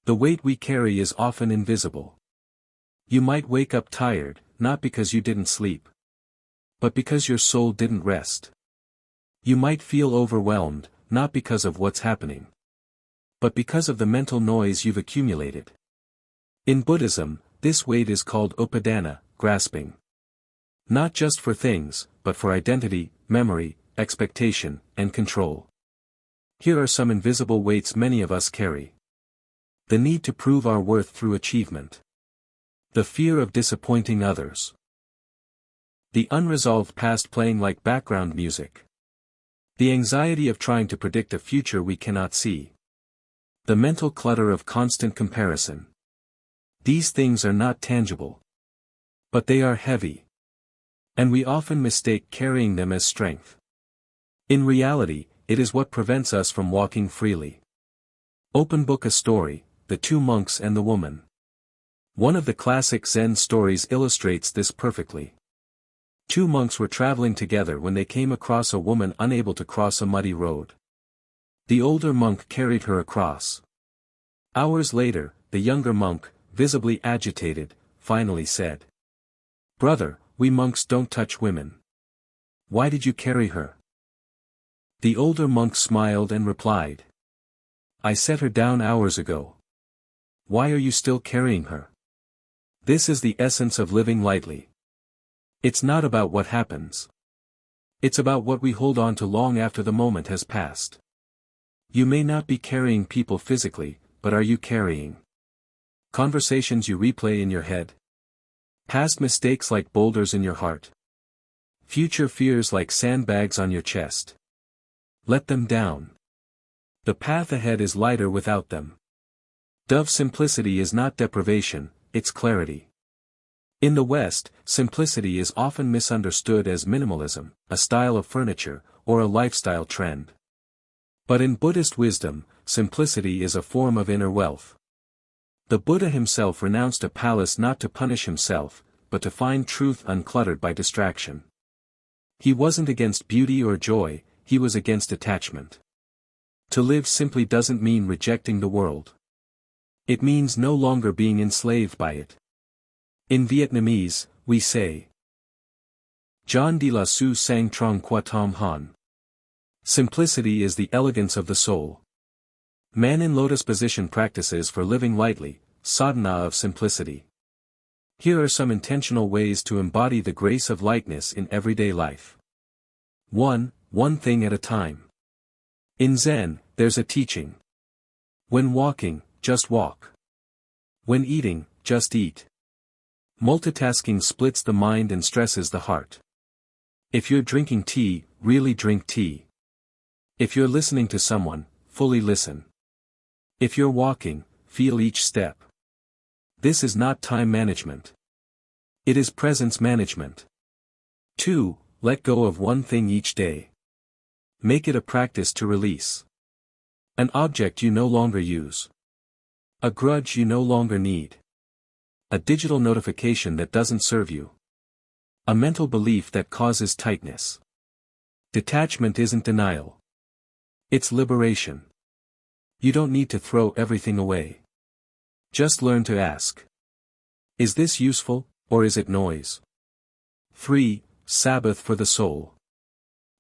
The weight we carry is often invisible. You might wake up tired, not because you didn't sleep, but because your soul didn't rest. You might feel overwhelmed, not because of what's happening, but because of the mental noise you've accumulated. In Buddhism, this weight is called upadana, grasping. Not just for things, but for identity, memory, expectation, and control. Here are some invisible weights many of us carry. The need to prove our worth through achievement. The fear of disappointing others. The unresolved past playing like background music. The anxiety of trying to predict a future we cannot see. The mental clutter of constant comparison. These things are not tangible. But they are heavy. And we often mistake carrying them as strength. In reality, it is what prevents us from walking freely. Open book a story, The Two Monks and the Woman. One of the classic Zen stories illustrates this perfectly. Two monks were traveling together when they came across a woman unable to cross a muddy road. The older monk carried her across. Hours later, the younger monk, visibly agitated, finally said, "Brother, we monks don't touch women. Why did you carry her?" The older monk smiled and replied, "I set her down hours ago. Why are you still carrying her?" This is the essence of living lightly. It's not about what happens. It's about what we hold on to long after the moment has passed. You may not be carrying people physically, but are you carrying conversations you replay in your head? Past mistakes like boulders in your heart? Future fears like sandbags on your chest? Let them down. The path ahead is lighter without them. Dove simplicity is not deprivation, it's clarity. In the West, simplicity is often misunderstood as minimalism, a style of furniture, or a lifestyle trend. But in Buddhist wisdom, simplicity is a form of inner wealth. The Buddha himself renounced a palace not to punish himself, but to find truth uncluttered by distraction. He wasn't against beauty or joy, he was against attachment. To live simply doesn't mean rejecting the world. It means no longer being enslaved by it. In Vietnamese, we say, John de la Su sang trong qua tom han. Simplicity is the elegance of the soul. Man in lotus position practices for living lightly, sadhana of simplicity. Here are some intentional ways to embody the grace of lightness in everyday life. 1. One thing at a time. In Zen, there's a teaching. When walking, just walk. When eating, just eat. Multitasking splits the mind and stresses the heart. If you're drinking tea, really drink tea. If you're listening to someone, fully listen. If you're walking, feel each step. This is not time management. It is presence management. 2. Let go of one thing each day. Make it a practice to release. An object you no longer use. A grudge you no longer need. A digital notification that doesn't serve you. A mental belief that causes tightness. Detachment isn't denial. It's liberation. You don't need to throw everything away. Just learn to ask. Is this useful, or is it noise? 3. Sabbath for the soul.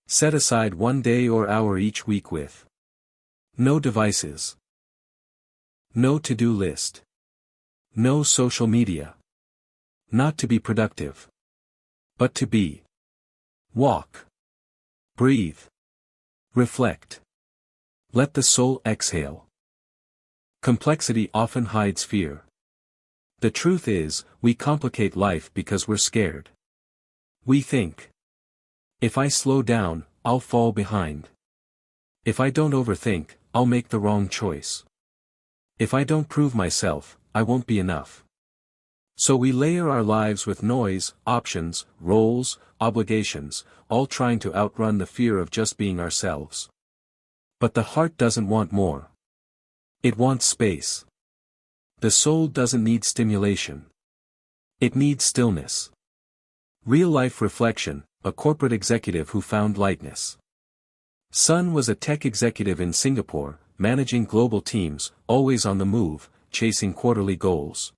Set aside one day or hour each week with no devices. No to-do list. No social media. Not to be productive. But to be. Walk. Breathe. Reflect. Let the soul exhale. Complexity often hides fear. The truth is, we complicate life because we're scared. We think, if I slow down, I'll fall behind. If I don't overthink, I'll make the wrong choice. If I don't prove myself, I won't be enough. So we layer our lives with noise, options, roles, obligations, all trying to outrun the fear of just being ourselves. But the heart doesn't want more. It wants space. The soul doesn't need stimulation. It needs stillness. Real-life reflection, a corporate executive who found lightness. Sun was a tech executive in Singapore, managing global teams, always on the move, chasing quarterly goals.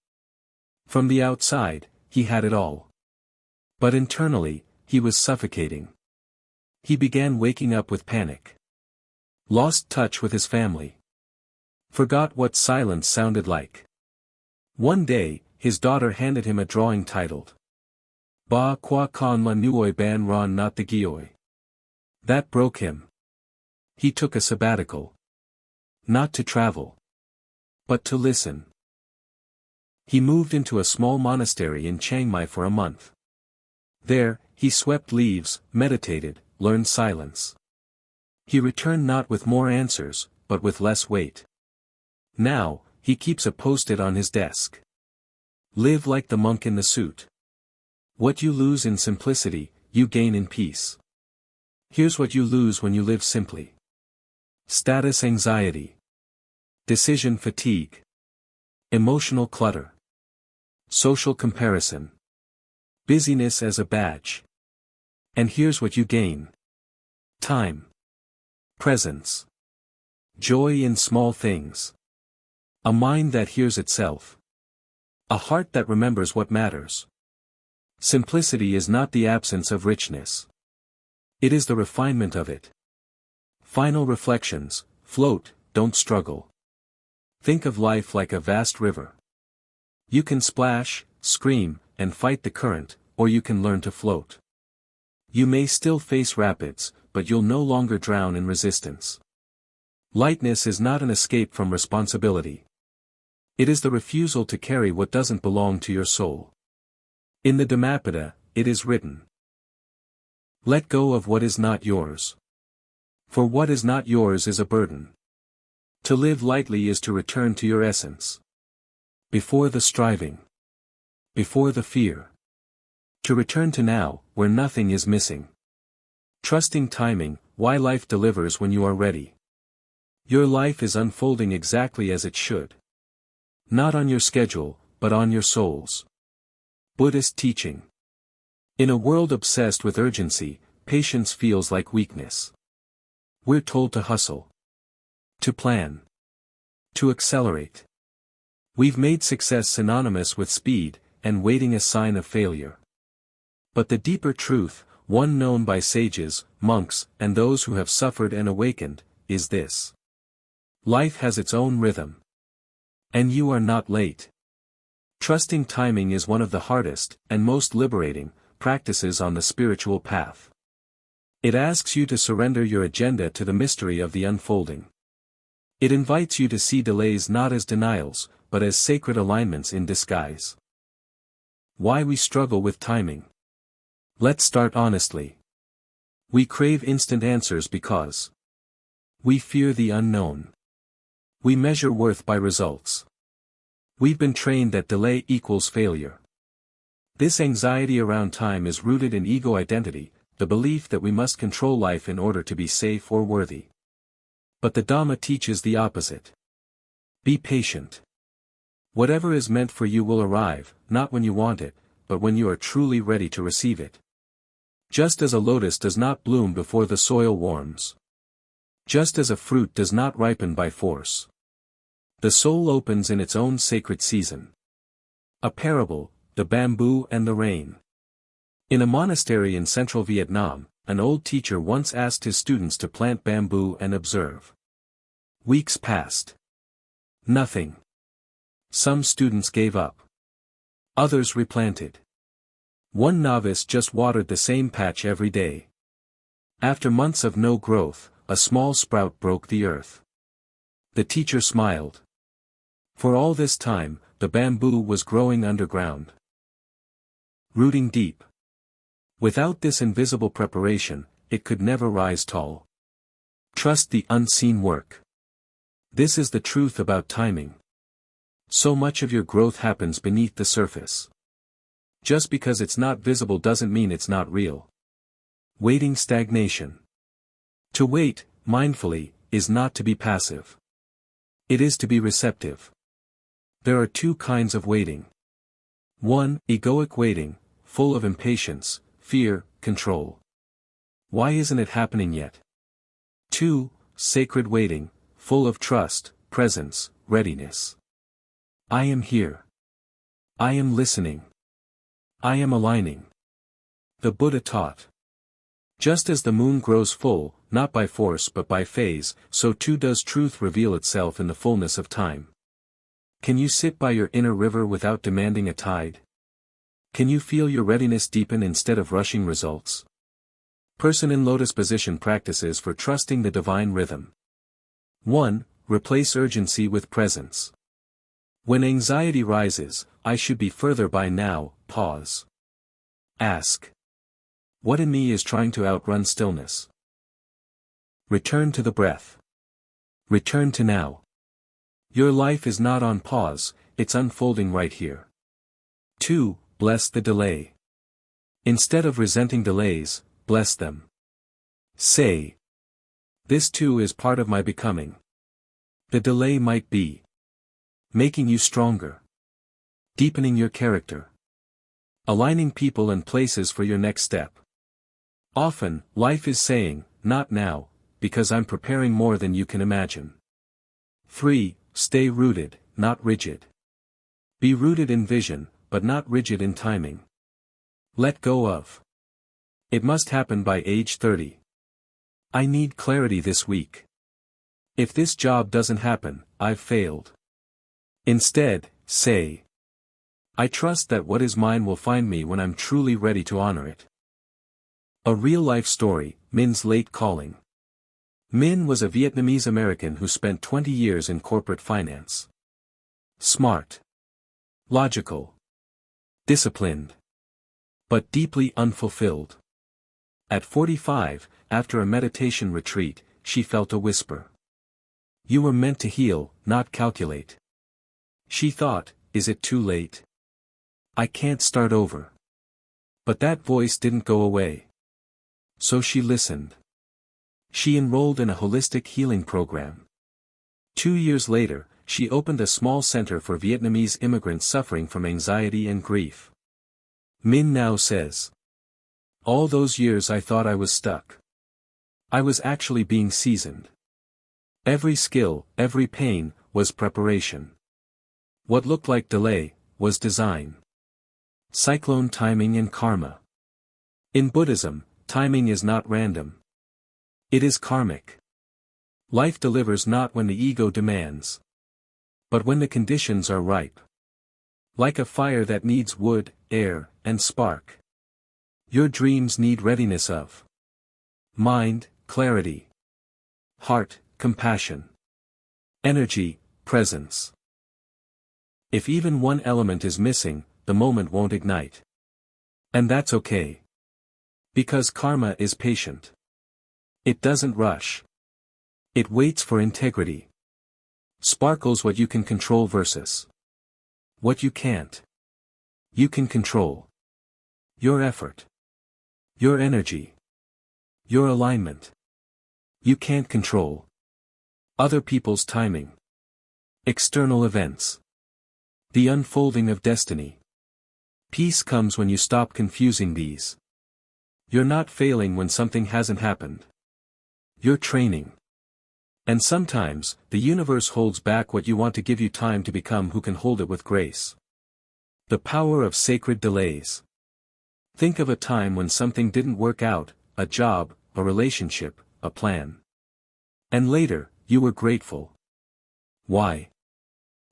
From the outside, he had it all. But internally, he was suffocating. He began waking up with panic. Lost touch with his family. Forgot what silence sounded like. One day, his daughter handed him a drawing titled Ba Kwa Kan La Nuoi Ban Ron Not the Gioi. That broke him. He took a sabbatical. Not to travel, but to listen. He moved into a small monastery in Chiang Mai for a month. There, he swept leaves, meditated, learned silence. He returned not with more answers, but with less weight. Now, he keeps a post-it on his desk. Live like the monk in the suit. What you lose in simplicity, you gain in peace. Here's what you lose when you live simply. Status anxiety. Decision fatigue. Emotional clutter. Social comparison. Busyness as a badge. And here's what you gain. Time. Presence. Joy in small things. A mind that hears itself. A heart that remembers what matters. Simplicity is not the absence of richness. It is the refinement of it. Final reflections: float, don't struggle. Think of life like a vast river. You can splash, scream, and fight the current, or you can learn to float. You may still face rapids, but you'll no longer drown in resistance. Lightness is not an escape from responsibility. It is the refusal to carry what doesn't belong to your soul. In the Dhammapada, it is written, let go of what is not yours. For what is not yours is a burden. To live lightly is to return to your essence. Before the striving. Before the fear. To return to now, where nothing is missing. Trusting timing, why life delivers when you are ready. Your life is unfolding exactly as it should. Not on your schedule, but on your soul's. Buddhist teaching. In a world obsessed with urgency, patience feels like weakness. We're told to hustle. To plan. To accelerate. We've made success synonymous with speed, and waiting a sign of failure. But the deeper truth, one known by sages, monks, and those who have suffered and awakened, is this. Life has its own rhythm. And you are not late. Trusting timing is one of the hardest, and most liberating, practices on the spiritual path. It asks you to surrender your agenda to the mystery of the unfolding. It invites you to see delays not as denials, but as sacred alignments in disguise. Why we struggle with timing. Let's start honestly. We crave instant answers because we fear the unknown. We measure worth by results. We've been trained that delay equals failure. This anxiety around time is rooted in ego identity, the belief that we must control life in order to be safe or worthy. But the Dhamma teaches the opposite. Be patient. Whatever is meant for you will arrive, not when you want it, but when you are truly ready to receive it. Just as a lotus does not bloom before the soil warms. Just as a fruit does not ripen by force. The soul opens in its own sacred season. A parable, the bamboo and the rain. In a monastery in central Vietnam, an old teacher once asked his students to plant bamboo and observe. Weeks passed. Nothing. Some students gave up. Others replanted. One novice just watered the same patch every day. After months of no growth, a small sprout broke the earth. The teacher smiled. For all this time, the bamboo was growing underground. Rooting deep. Without this invisible preparation, it could never rise tall. Trust the unseen work. This is the truth about timing. So much of your growth happens beneath the surface. Just because it's not visible doesn't mean it's not real. Waiting stagnation. To wait, mindfully, is not to be passive. It is to be receptive. There are two kinds of waiting. 1. Egoic waiting, full of impatience, fear, control. Why isn't it happening yet? 2. Sacred waiting, full of trust, presence, readiness. I am here. I am listening. I am aligning. The Buddha taught. Just as the moon grows full, not by force but by phase, so too does truth reveal itself in the fullness of time. Can you sit by your inner river without demanding a tide? Can you feel your readiness deepen instead of rushing results? Person in lotus position practices for trusting the divine rhythm. 1. Replace urgency with presence. When anxiety rises, I should be further by now. Pause. Ask. What in me is trying to outrun stillness? Return to the breath. Return to now. Your life is not on pause, it's unfolding right here. 2. Bless the delay. Instead of resenting delays, bless them. Say, this too is part of my becoming. The delay might be making you stronger, deepening your character, aligning people and places for your next step. Often, life is saying, not now, because I'm preparing more than you can imagine. 3. Stay rooted, not rigid. Be rooted in vision, but not rigid in timing. Let go of. It must happen by age 30. I need clarity this week. If this job doesn't happen, I've failed. Instead, say, I trust that what is mine will find me when I'm truly ready to honor it. A real-life story, Min's late calling. Min was a Vietnamese American who spent 20 years in corporate finance. Smart. Logical. Disciplined. But deeply unfulfilled. At 45, after a meditation retreat, she felt a whisper. You were meant to heal, not calculate. She thought, is it too late? I can't start over. But that voice didn't go away. So she listened. She enrolled in a holistic healing program. 2 years later, she opened a small center for Vietnamese immigrants suffering from anxiety and grief. Min now says, all those years I thought I was stuck. I was actually being seasoned. Every skill, every pain, was preparation. What looked like delay, was design. Cyclone timing and karma. In Buddhism, timing is not random. It is karmic. Life delivers not when the ego demands, but when the conditions are ripe. Like a fire that needs wood, air, and spark. Your dreams need readiness of mind, clarity. Heart, compassion. Energy, presence. If even one element is missing, the moment won't ignite. And that's okay. Because karma is patient. It doesn't rush. It waits for integrity. Sparkles what you can control versus what you can't. You can control your effort. Your energy. Your alignment. You can't control other people's timing. External events. The unfolding of destiny. Peace comes when you stop confusing these. You're not failing when something hasn't happened. You're training. And sometimes, the universe holds back what you want to give you time to become who can hold it with grace. The power of sacred delays. Think of a time when something didn't work out, a job, a relationship, a plan. And later, you were grateful. Why?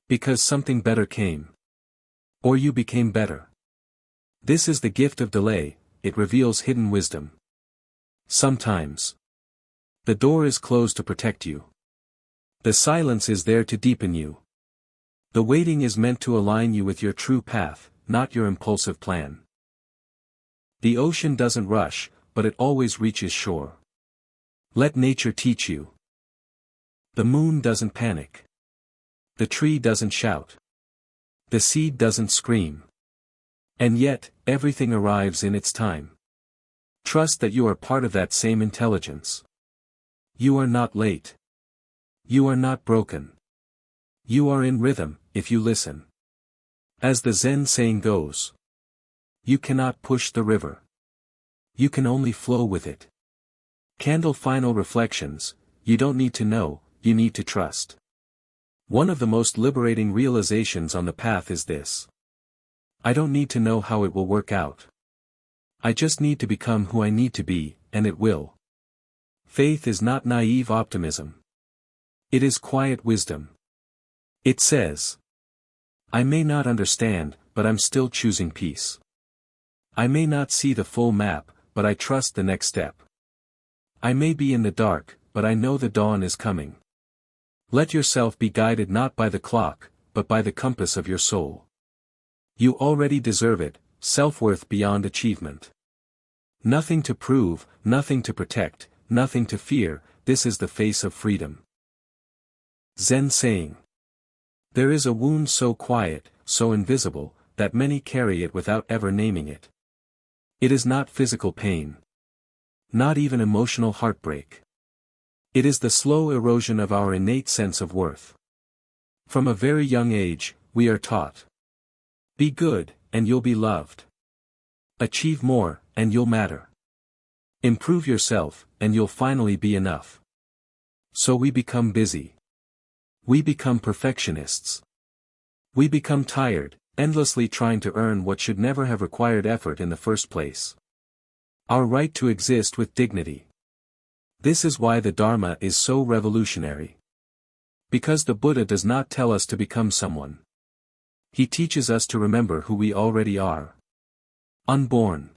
Because something better came. Or you became better. This is the gift of delay, it reveals hidden wisdom. Sometimes. The door is closed to protect you. The silence is there to deepen you. The waiting is meant to align you with your true path, not your impulsive plan. The ocean doesn't rush, but it always reaches shore. Let nature teach you. The moon doesn't panic. The tree doesn't shout. The seed doesn't scream. And yet, everything arrives in its time. Trust that you are part of that same intelligence. You are not late. You are not broken. You are in rhythm, if you listen. As the Zen saying goes, you cannot push the river. You can only flow with it. Candle final reflections, you don't need to know, you need to trust. One of the most liberating realizations on the path is this. I don't need to know how it will work out. I just need to become who I need to be, and it will. Faith is not naive optimism. It is quiet wisdom. It says, I may not understand, but I'm still choosing peace. I may not see the full map, but I trust the next step. I may be in the dark, but I know the dawn is coming. Let yourself be guided not by the clock, but by the compass of your soul. You already deserve it, self-worth beyond achievement. Nothing to prove, nothing to protect, nothing to fear, this is the face of freedom. Zen saying. There is a wound so quiet, so invisible, that many carry it without ever naming it. It is not physical pain. Not even emotional heartbreak. It is the slow erosion of our innate sense of worth. From a very young age, we are taught. Be good, and you'll be loved. Achieve more, and you'll matter. Improve yourself, and you'll finally be enough. So we become busy. We become perfectionists. We become tired, endlessly trying to earn what should never have required effort in the first place. Our right to exist with dignity. This is why the Dharma is so revolutionary. Because the Buddha does not tell us to become someone. He teaches us to remember who we already are. Unborn.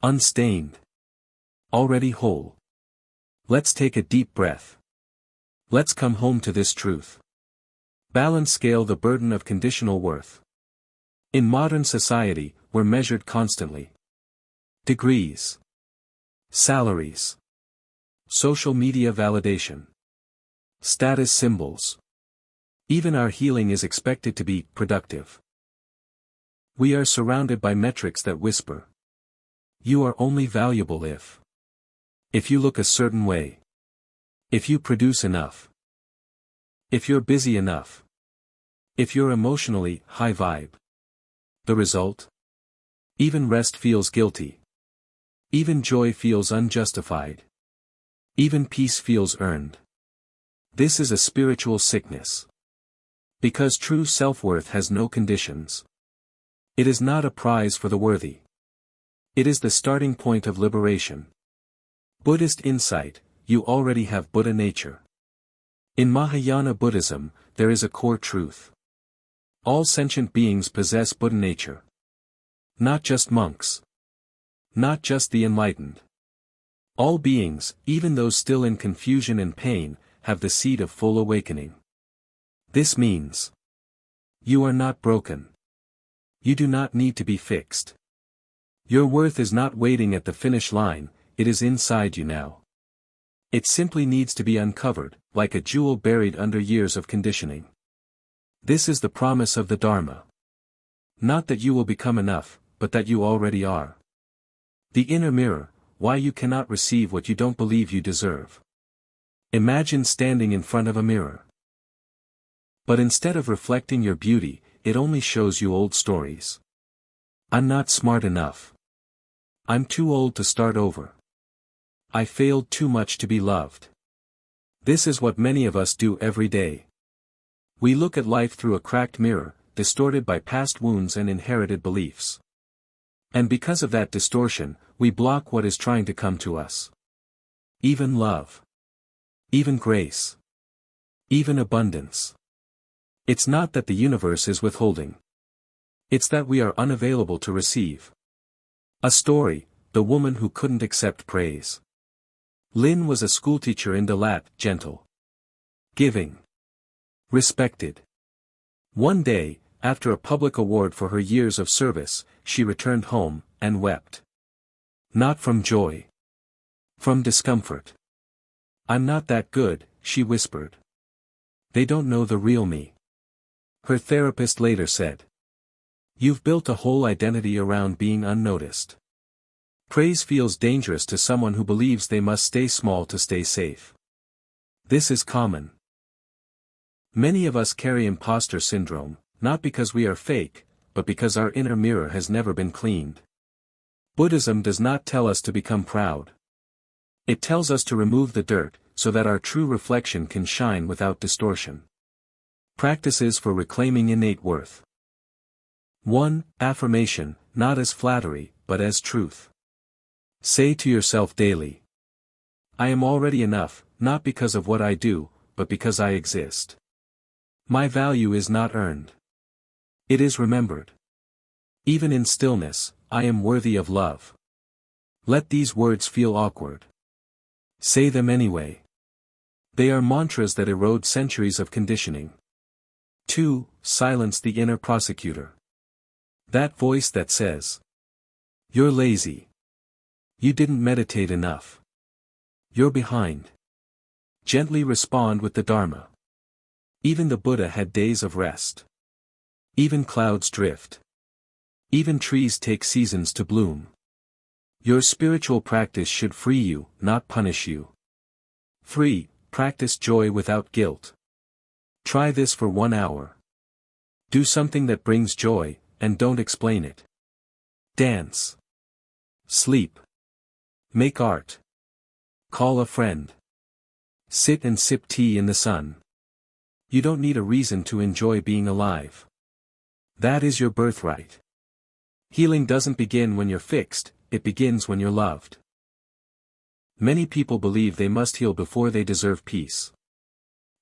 Unstained. Already whole. Let's take a deep breath. Let's come home to this truth. Balance scale the burden of conditional worth. In modern society, we're measured constantly. Degrees. Salaries. Social media validation. Status symbols. Even our healing is expected to be productive. We are surrounded by metrics that whisper. You are only valuable if you look a certain way. If you produce enough. If you're busy enough. If you're emotionally high vibe. The result? Even rest feels guilty. Even joy feels unjustified. Even peace feels earned. This is a spiritual sickness. Because true self-worth has no conditions. It is not a prize for the worthy. It is the starting point of liberation. Buddhist insight, you already have Buddha nature. In Mahayana Buddhism, there is a core truth. All sentient beings possess Buddha nature. Not just monks. Not just the enlightened. All beings, even those still in confusion and pain, have the seed of full awakening. This means you are not broken. You do not need to be fixed. Your worth is not waiting at the finish line, it is inside you now. It simply needs to be uncovered, like a jewel buried under years of conditioning. This is the promise of the Dharma. Not that you will become enough, but that you already are. The inner mirror, why you cannot receive what you don't believe you deserve. Imagine standing in front of a mirror. But instead of reflecting your beauty, it only shows you old stories. I'm not smart enough. I'm too old to start over. I failed too much to be loved. This is what many of us do every day. We look at life through a cracked mirror, distorted by past wounds and inherited beliefs. And because of that distortion, we block what is trying to come to us. Even love. Even grace. Even abundance. It's not that the universe is withholding. It's that we are unavailable to receive. A story, the woman who couldn't accept praise. Lynn was a schoolteacher in Dalat, gentle. Giving. Respected. One day, after a public award for her years of service, she returned home, and wept. Not from joy. From discomfort. I'm not that good, she whispered. They don't know the real me. Her therapist later said. You've built a whole identity around being unnoticed. Praise feels dangerous to someone who believes they must stay small to stay safe. This is common. Many of us carry imposter syndrome, not because we are fake, but because our inner mirror has never been cleaned. Buddhism does not tell us to become proud. It tells us to remove the dirt, so that our true reflection can shine without distortion. Practices for reclaiming innate worth. 1. Affirmation, not as flattery, but as truth. Say to yourself daily, I am already enough, not because of what I do, but because I exist. My value is not earned. It is remembered. Even in stillness, I am worthy of love. Let these words feel awkward. Say them anyway. They are mantras that erode centuries of conditioning. 2. Silence the inner prosecutor. That voice that says, you're lazy. You didn't meditate enough. You're behind. Gently respond with the Dharma. Even the Buddha had days of rest. Even clouds drift. Even trees take seasons to bloom. Your spiritual practice should free you, not punish you. 3. Practice joy without guilt. Try this for 1 hour. Do something that brings joy, and don't explain it. Dance. Sleep. Make art. Call a friend. Sit and sip tea in the sun. You don't need a reason to enjoy being alive. That is your birthright. Healing doesn't begin when you're fixed, it begins when you're loved. Many people believe they must heal before they deserve peace.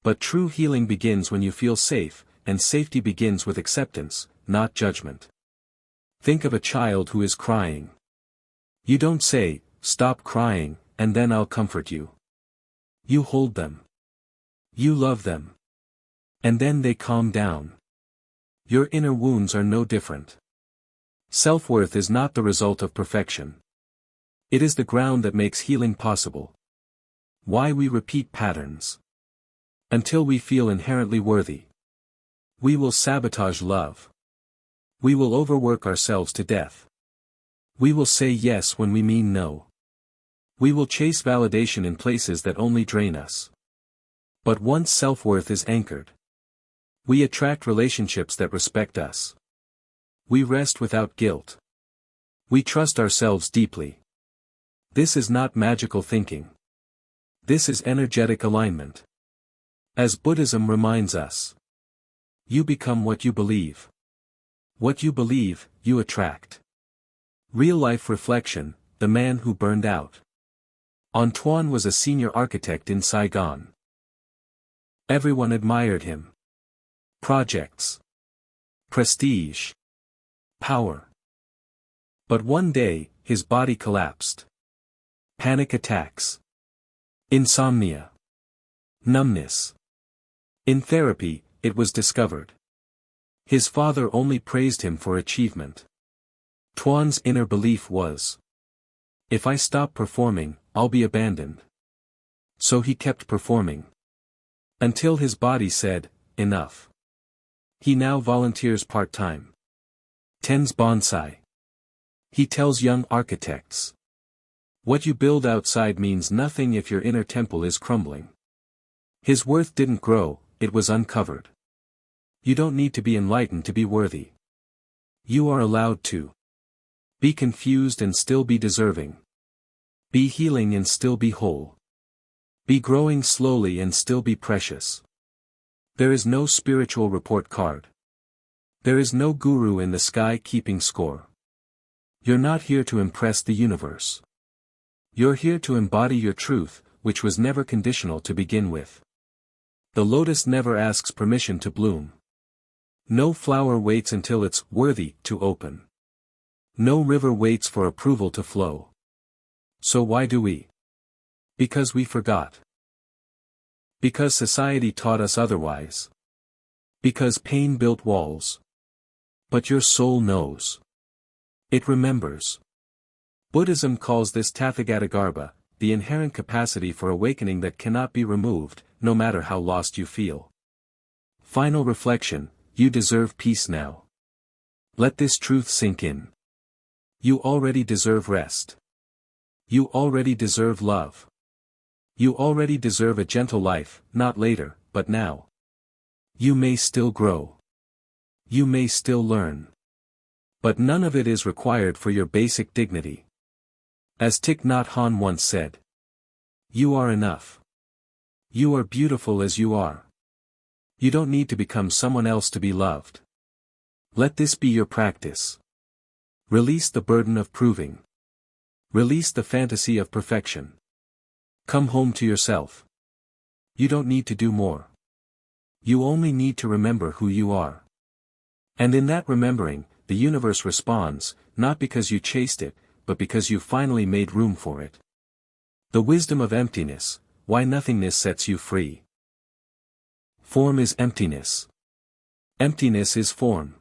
But true healing begins when you feel safe, and safety begins with acceptance, not judgment. Think of a child who is crying. You don't say, stop crying, and then I'll comfort you. You hold them. You love them. And then they calm down. Your inner wounds are no different. Self-worth is not the result of perfection. It is the ground that makes healing possible. Why we repeat patterns? Until we feel inherently worthy. We will sabotage love. We will overwork ourselves to death. We will say yes when we mean no. We will chase validation in places that only drain us. But once self-worth is anchored, we attract relationships that respect us. We rest without guilt. We trust ourselves deeply. This is not magical thinking. This is energetic alignment. As Buddhism reminds us, you become what you believe. What you believe, you attract. Real-life reflection, the man who burned out. Antoine was a senior architect in Saigon. Everyone admired him. Projects. Prestige. Power. But one day, his body collapsed. Panic attacks. Insomnia. Numbness. In therapy, it was discovered. His father only praised him for achievement. Tuan's inner belief was, if I stop performing, I'll be abandoned. So he kept performing. Until his body said, enough. He now volunteers part-time. Tends bonsai. He tells young architects, what you build outside means nothing if your inner temple is crumbling. His worth didn't grow, it was uncovered. You don't need to be enlightened to be worthy. You are allowed to be confused and still be deserving. Be healing and still be whole. Be growing slowly and still be precious. There is no spiritual report card. There is no guru in the sky keeping score. You're not here to impress the universe. You're here to embody your truth, which was never conditional to begin with. The lotus never asks permission to bloom. No flower waits until it's worthy to open. No river waits for approval to flow. So why do we? Because we forgot. Because society taught us otherwise. Because pain built walls. But your soul knows. It remembers. Buddhism calls this Tathagatagarbha, the inherent capacity for awakening that cannot be removed, no matter how lost you feel. Final reflection, you deserve peace now. Let this truth sink in. You already deserve rest. You already deserve love. You already deserve a gentle life, not later, but now. You may still grow. You may still learn. But none of it is required for your basic dignity. As Thich Nhat Hanh once said, you are enough. You are beautiful as you are. You don't need to become someone else to be loved. Let this be your practice. Release the burden of proving. Release the fantasy of perfection. Come home to yourself. You don't need to do more. You only need to remember who you are. And in that remembering, the universe responds, not because you chased it, but because you finally made room for it. The wisdom of emptiness, why nothingness sets you free. Form is emptiness. Emptiness is form.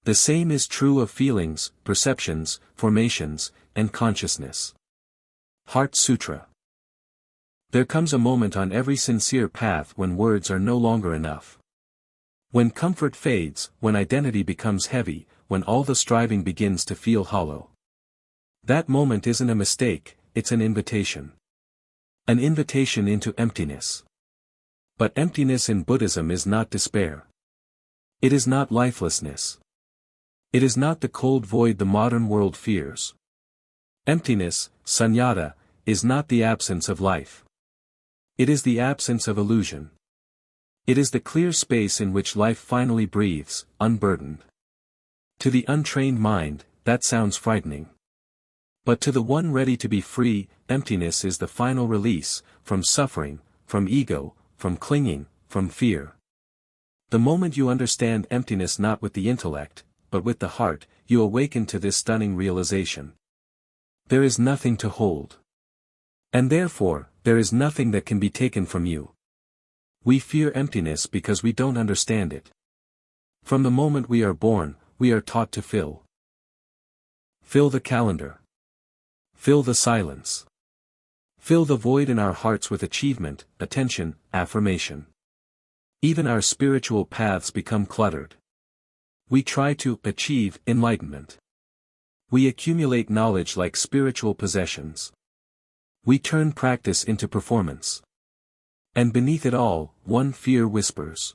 The same is true of feelings, perceptions, formations, and consciousness. Heart Sutra. There comes a moment on every sincere path when words are no longer enough. When comfort fades, when identity becomes heavy, when all the striving begins to feel hollow. That moment isn't a mistake, it's an invitation. An invitation into emptiness. But emptiness in Buddhism is not despair. It is not lifelessness. It is not the cold void the modern world fears. Emptiness, sunyata, is not the absence of life. It is the absence of illusion. It is the clear space in which life finally breathes, unburdened. To the untrained mind, that sounds frightening. But to the one ready to be free, emptiness is the final release, from suffering, from ego, from clinging, from fear. The moment you understand emptiness not with the intellect, but with the heart, you awaken to this stunning realization. There is nothing to hold. And therefore, there is nothing that can be taken from you. We fear emptiness because we don't understand it. From the moment we are born, we are taught to fill. Fill the calendar. Fill the silence. Fill the void in our hearts with achievement, attention, affirmation. Even our spiritual paths become cluttered. We try to achieve enlightenment. We accumulate knowledge like spiritual possessions. We turn practice into performance. And beneath it all, one fear whispers.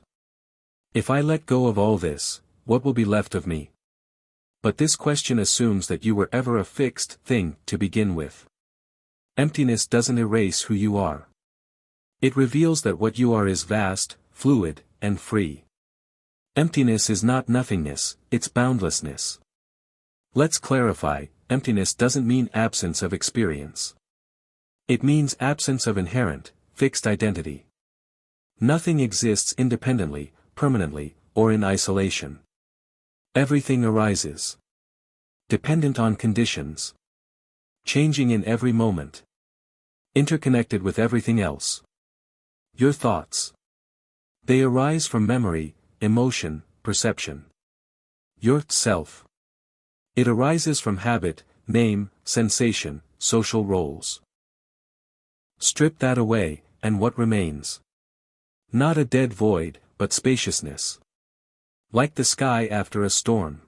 If I let go of all this, what will be left of me? But this question assumes that you were ever a fixed thing to begin with. Emptiness doesn't erase who you are. It reveals that what you are is vast, fluid, and free. Emptiness is not nothingness, it's boundlessness. Let's clarify, emptiness doesn't mean absence of experience. It means absence of inherent, fixed identity. Nothing exists independently, permanently, or in isolation. Everything arises. Dependent on conditions. Changing in every moment. Interconnected with everything else. Your thoughts. They arise from memory, emotion, perception. Your self. It arises from habit, name, sensation, social roles. Strip that away, and what remains? Not a dead void, but spaciousness. Like the sky after a storm.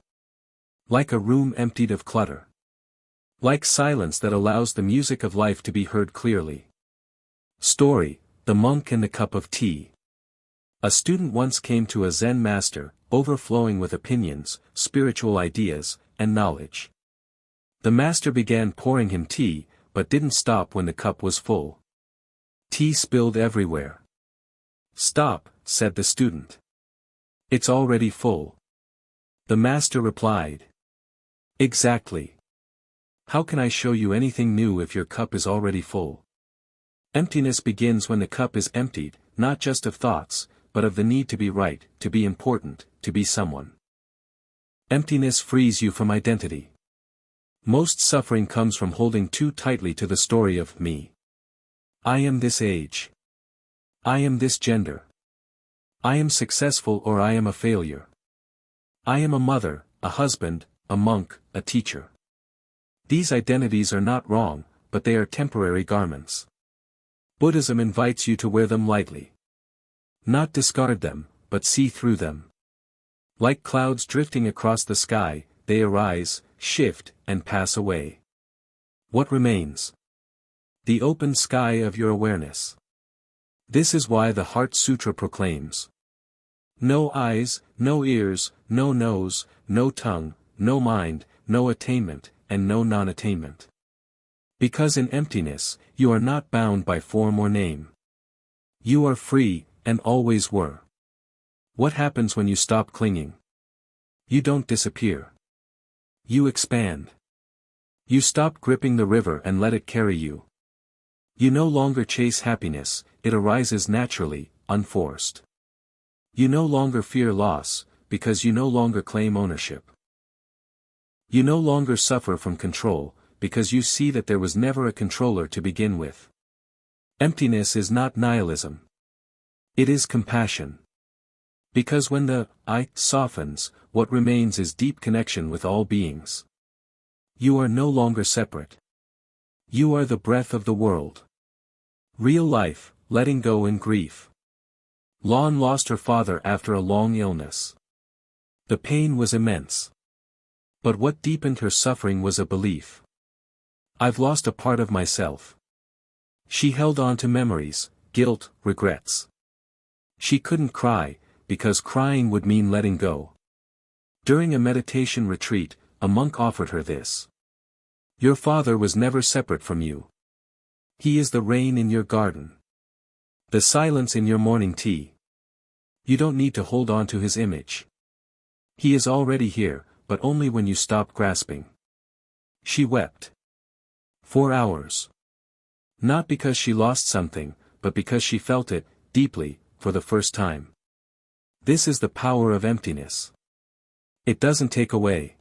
Like a room emptied of clutter. Like silence that allows the music of life to be heard clearly. Story, The Monk and the Cup of Tea. A student once came to a Zen master, overflowing with opinions, spiritual ideas, and knowledge. The master began pouring him tea, but didn't stop when the cup was full. Tea spilled everywhere. "Stop," said the student. "It's already full." The master replied. "Exactly. How can I show you anything new if your cup is already full?" Emptiness begins when the cup is emptied, not just of thoughts, but of the need to be right, to be important, to be someone. Emptiness frees you from identity. Most suffering comes from holding too tightly to the story of me. I am this age. I am this gender. I am successful or I am a failure. I am a mother, a husband, a monk, a teacher. These identities are not wrong, but they are temporary garments. Buddhism invites you to wear them lightly. Not discard them, but see through them. Like clouds drifting across the sky, they arise, shift, and pass away. What remains? The open sky of your awareness. This is why the Heart Sutra proclaims: no eyes, no ears, no nose, no tongue, no mind, no attainment, and no non-attainment. Because in emptiness, you are not bound by form or name. You are free, and always were. What happens when you stop clinging? You don't disappear. You expand. You stop gripping the river and let it carry you. You no longer chase happiness, it arises naturally, unforced. You no longer fear loss, because you no longer claim ownership. You no longer suffer from control, because you see that there was never a controller to begin with. Emptiness is not nihilism. It is compassion. Because when the I softens, what remains is deep connection with all beings. You are no longer separate. You are the breath of the world. Real life, letting go in grief. Lon lost her father after a long illness. The pain was immense. But what deepened her suffering was a belief. I've lost a part of myself. She held on to memories, guilt, regrets. She couldn't cry, because crying would mean letting go. During a meditation retreat, a monk offered her this. Your father was never separate from you. He is the rain in your garden. The silence in your morning tea. You don't need to hold on to his image. He is already here, but only when you stop grasping. She wept. 4 hours. Not because she lost something, but because she felt it, deeply, for the first time. This is the power of emptiness. It doesn't take away.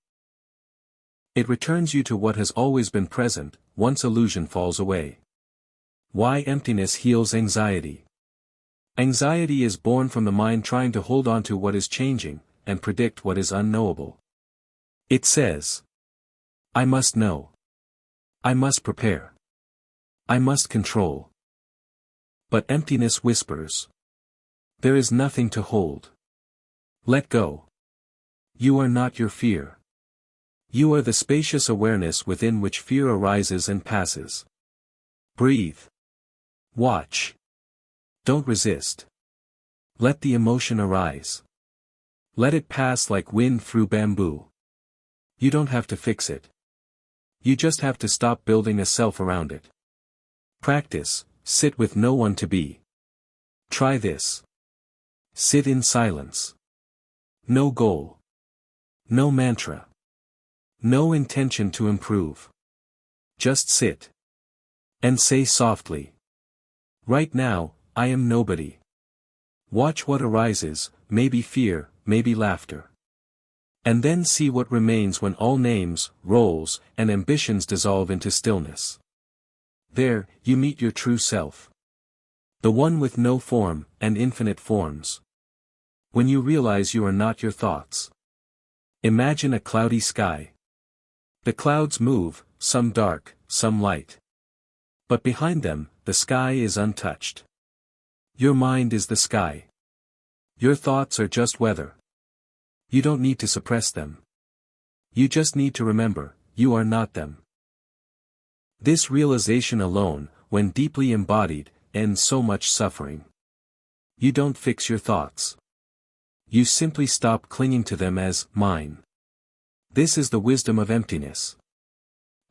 It returns you to what has always been present, once illusion falls away. Why emptiness heals anxiety. Anxiety is born from the mind trying to hold on to what is changing, and predict what is unknowable. It says, I must know. I must prepare. I must control. But emptiness whispers. There is nothing to hold. Let go. You are not your fear. You are the spacious awareness within which fear arises and passes. Breathe. Watch. Don't resist. Let the emotion arise. Let it pass like wind through bamboo. You don't have to fix it. You just have to stop building a self around it. Practice, sit with no one to be. Try this. Sit in silence. No goal. No mantra. No intention to improve. Just sit. And say softly. Right now, I am nobody. Watch what arises, maybe fear, maybe laughter. And then see what remains when all names, roles, and ambitions dissolve into stillness. There, you meet your true self. The one with no form, and infinite forms. When you realize you are not your thoughts. Imagine a cloudy sky. The clouds move, some dark, some light. But behind them, the sky is untouched. Your mind is the sky. Your thoughts are just weather. You don't need to suppress them. You just need to remember, you are not them. This realization alone, when deeply embodied, ends so much suffering. You don't fix your thoughts. You simply stop clinging to them as mine. This is the wisdom of emptiness.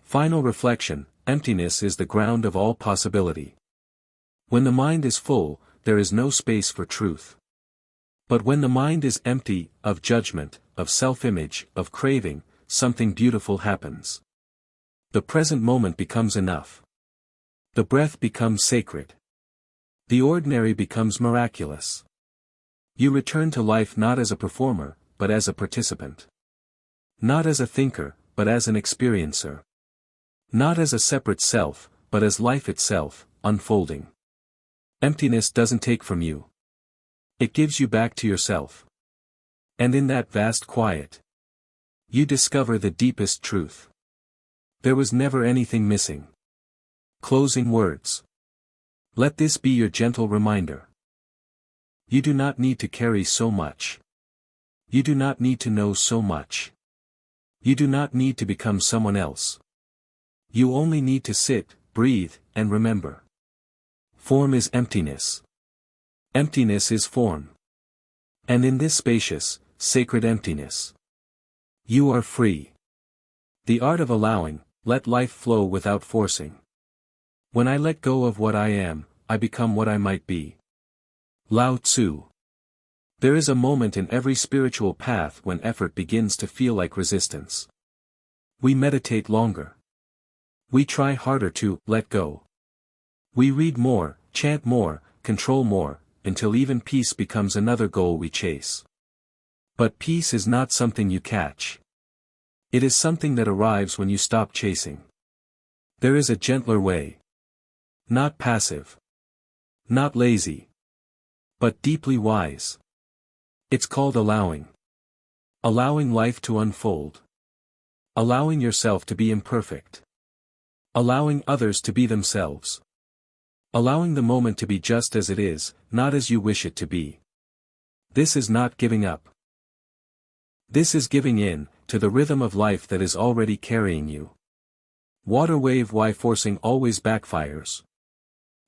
Final reflection, emptiness is the ground of all possibility. When the mind is full, there is no space for truth. But when the mind is empty, of judgment, of self-image, of craving, something beautiful happens. The present moment becomes enough. The breath becomes sacred. The ordinary becomes miraculous. You return to life not as a performer, but as a participant. Not as a thinker, but as an experiencer. Not as a separate self, but as life itself, unfolding. Emptiness doesn't take from you. It gives you back to yourself. And in that vast quiet, you discover the deepest truth. There was never anything missing. Closing words. Let this be your gentle reminder. You do not need to carry so much. You do not need to know so much. You do not need to become someone else. You only need to sit, breathe, and remember. Form is emptiness. Emptiness is form. And in this spacious, sacred emptiness, you are free. The art of allowing, let life flow without forcing. When I let go of what I am, I become what I might be. Lao Tzu. There is a moment in every spiritual path when effort begins to feel like resistance. We meditate longer. We try harder to let go. We read more, chant more, control more, until even peace becomes another goal we chase. But peace is not something you catch. It is something that arrives when you stop chasing. There is a gentler way. Not passive. Not lazy. But deeply wise. It's called allowing. Allowing life to unfold. Allowing yourself to be imperfect. Allowing others to be themselves. Allowing the moment to be just as it is, not as you wish it to be. This is not giving up. This is giving in, to the rhythm of life that is already carrying you. Water wave why forcing always backfires.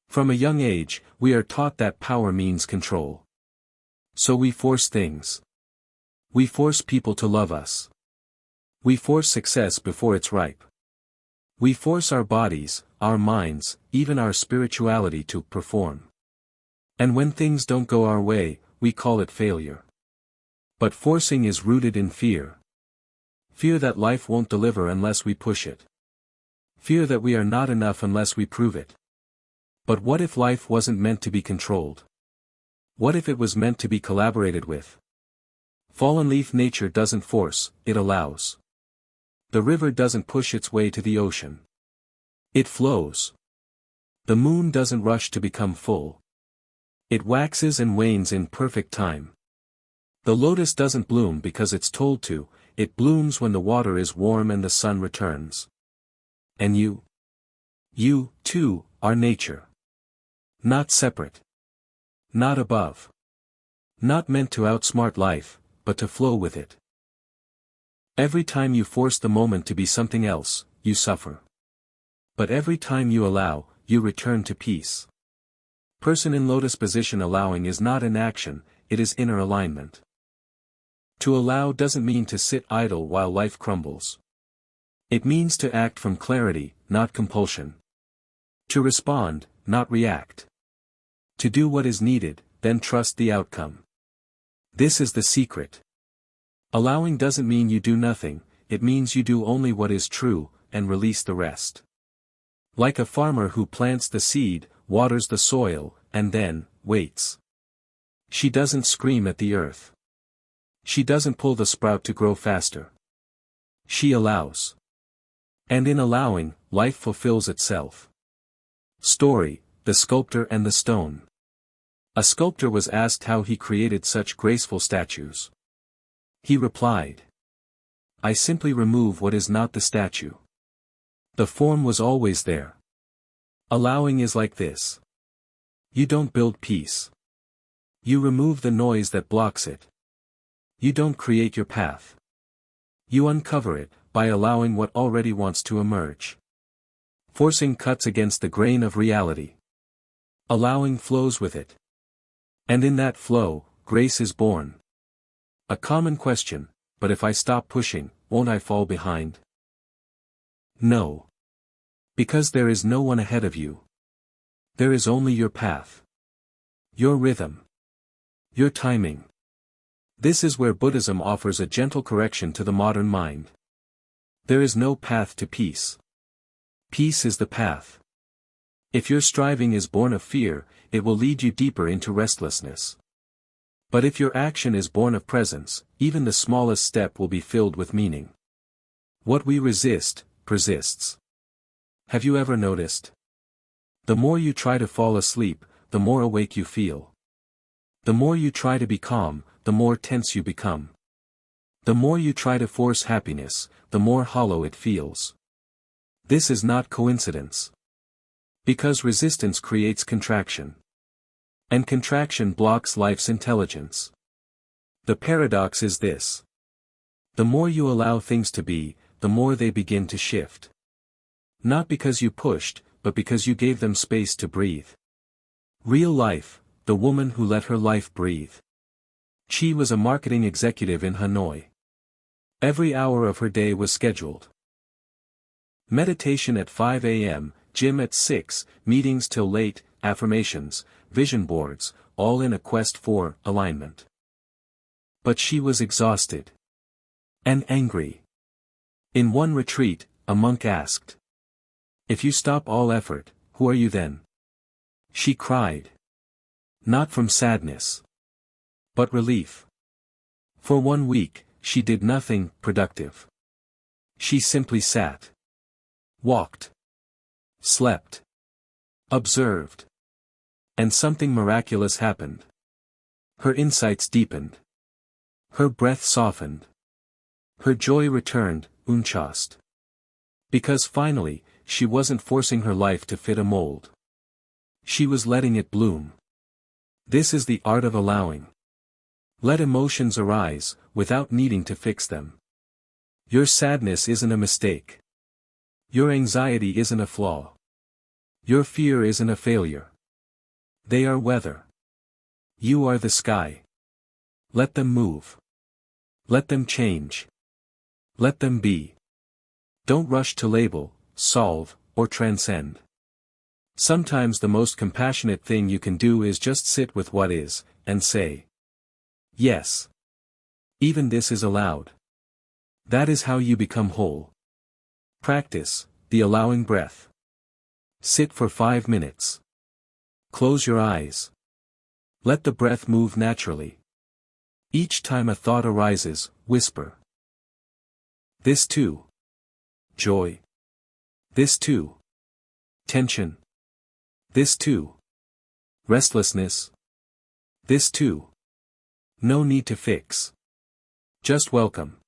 From a young age, we are taught that power means control. So we force things. We force people to love us. We force success before it's ripe. We force our bodies, our minds, even our spirituality to perform. And when things don't go our way, we call it failure. But forcing is rooted in fear. Fear that life won't deliver unless we push it. Fear that we are not enough unless we prove it. But what if life wasn't meant to be controlled? What if it was meant to be collaborated with? Fallen leaf nature doesn't force, it allows. The river doesn't push its way to the ocean. It flows. The moon doesn't rush to become full. It waxes and wanes in perfect time. The lotus doesn't bloom because it's told to, it blooms when the water is warm and the sun returns. And you? You, too, are nature. Not separate. Not above. Not meant to outsmart life, but to flow with it. Every time you force the moment to be something else, you suffer. But every time you allow, you return to peace. Person in lotus position allowing is not inaction, it is inner alignment. To allow doesn't mean to sit idle while life crumbles. It means to act from clarity, not compulsion. To respond, not react. To do what is needed, then trust the outcome. This is the secret. Allowing doesn't mean you do nothing, it means you do only what is true, and release the rest. Like a farmer who plants the seed, waters the soil, and then, waits. She doesn't scream at the earth. She doesn't pull the sprout to grow faster. She allows. And in allowing, life fulfills itself. Story, the sculptor and the stone. A sculptor was asked how he created such graceful statues. He replied, I simply remove what is not the statue. The form was always there. Allowing is like this. You don't build peace. You remove the noise that blocks it. You don't create your path. You uncover it, by allowing what already wants to emerge. Forcing cuts against the grain of reality. Allowing flows with it. And in that flow, grace is born. A common question, but if I stop pushing, won't I fall behind? No. Because there is no one ahead of you. There is only your path. Your rhythm. Your timing. This is where Buddhism offers a gentle correction to the modern mind. There is no path to peace. Peace is the path. If your striving is born of fear, it will lead you deeper into restlessness. But if your action is born of presence, even the smallest step will be filled with meaning. What we resist, persists. Have you ever noticed? The more you try to fall asleep, the more awake you feel. The more you try to be calm, the more tense you become. The more you try to force happiness, the more hollow it feels. This is not coincidence. Because resistance creates contraction. And contraction blocks life's intelligence. The paradox is this. The more you allow things to be, the more they begin to shift. Not because you pushed, but because you gave them space to breathe. Real life, the woman who let her life breathe. She was a marketing executive in Hanoi. Every hour of her day was scheduled. Meditation at 5 a.m., gym at 6, meetings till late, affirmations, vision boards, all in a quest for alignment. But she was exhausted. And angry. In one retreat, a monk asked, "If you stop all effort, who are you then?" She cried. Not from sadness, but relief. For 1 week, she did nothing productive. She simply sat, walked, slept, observed. And something miraculous happened. Her insights deepened. Her breath softened. Her joy returned, unchast. Because finally, she wasn't forcing her life to fit a mold. She was letting it bloom. This is the art of allowing. Let emotions arise, without needing to fix them. Your sadness isn't a mistake. Your anxiety isn't a flaw. Your fear isn't a failure. They are weather. You are the sky. Let them move. Let them change. Let them be. Don't rush to label, solve, or transcend. Sometimes the most compassionate thing you can do is just sit with what is, and say, yes. Even this is allowed. That is how you become whole. Practice the allowing breath. Sit for 5 minutes. Close your eyes. Let the breath move naturally. Each time a thought arises, whisper. This too. Joy. This too. Tension. This too. Restlessness. This too. No need to fix. Just welcome.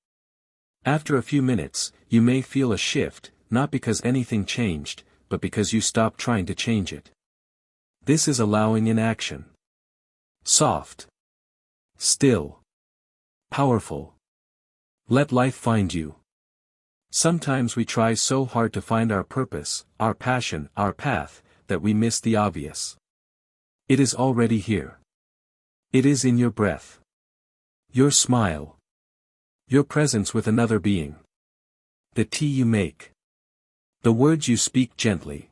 After a few minutes, you may feel a shift, not because anything changed, but because you stopped trying to change it. This is allowing in action. Soft. Still. Powerful. Let life find you. Sometimes we try so hard to find our purpose, our passion, our path, that we miss the obvious. It is already here. It is in your breath. Your smile. Your presence with another being. The tea you make. The words you speak gently.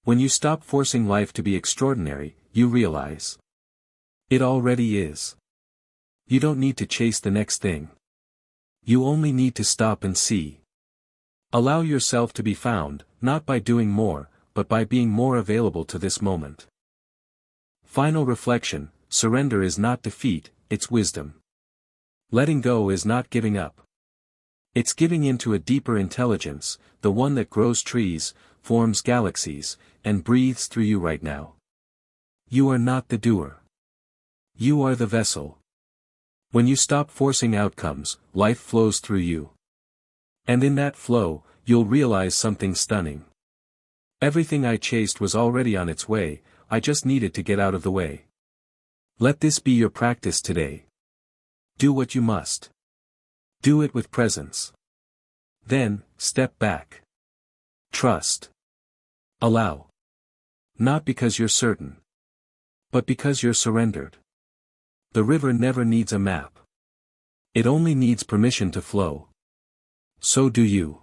When you stop forcing life to be extraordinary, you realize. It already is. You don't need to chase the next thing. You only need to stop and see. Allow yourself to be found, not by doing more, but by being more available to this moment. Final reflection: surrender is not defeat, it's wisdom. Letting go is not giving up. It's giving into a deeper intelligence, the one that grows trees, forms galaxies, and breathes through you right now. You are not the doer. You are the vessel. When you stop forcing outcomes, life flows through you. And in that flow, you'll realize something stunning. Everything I chased was already on its way, I just needed to get out of the way. Let this be your practice today. Do what you must. Do it with presence. Then, step back. Trust. Allow. Not because you're certain. But because you're surrendered. The river never needs a map. It only needs permission to flow. So do you.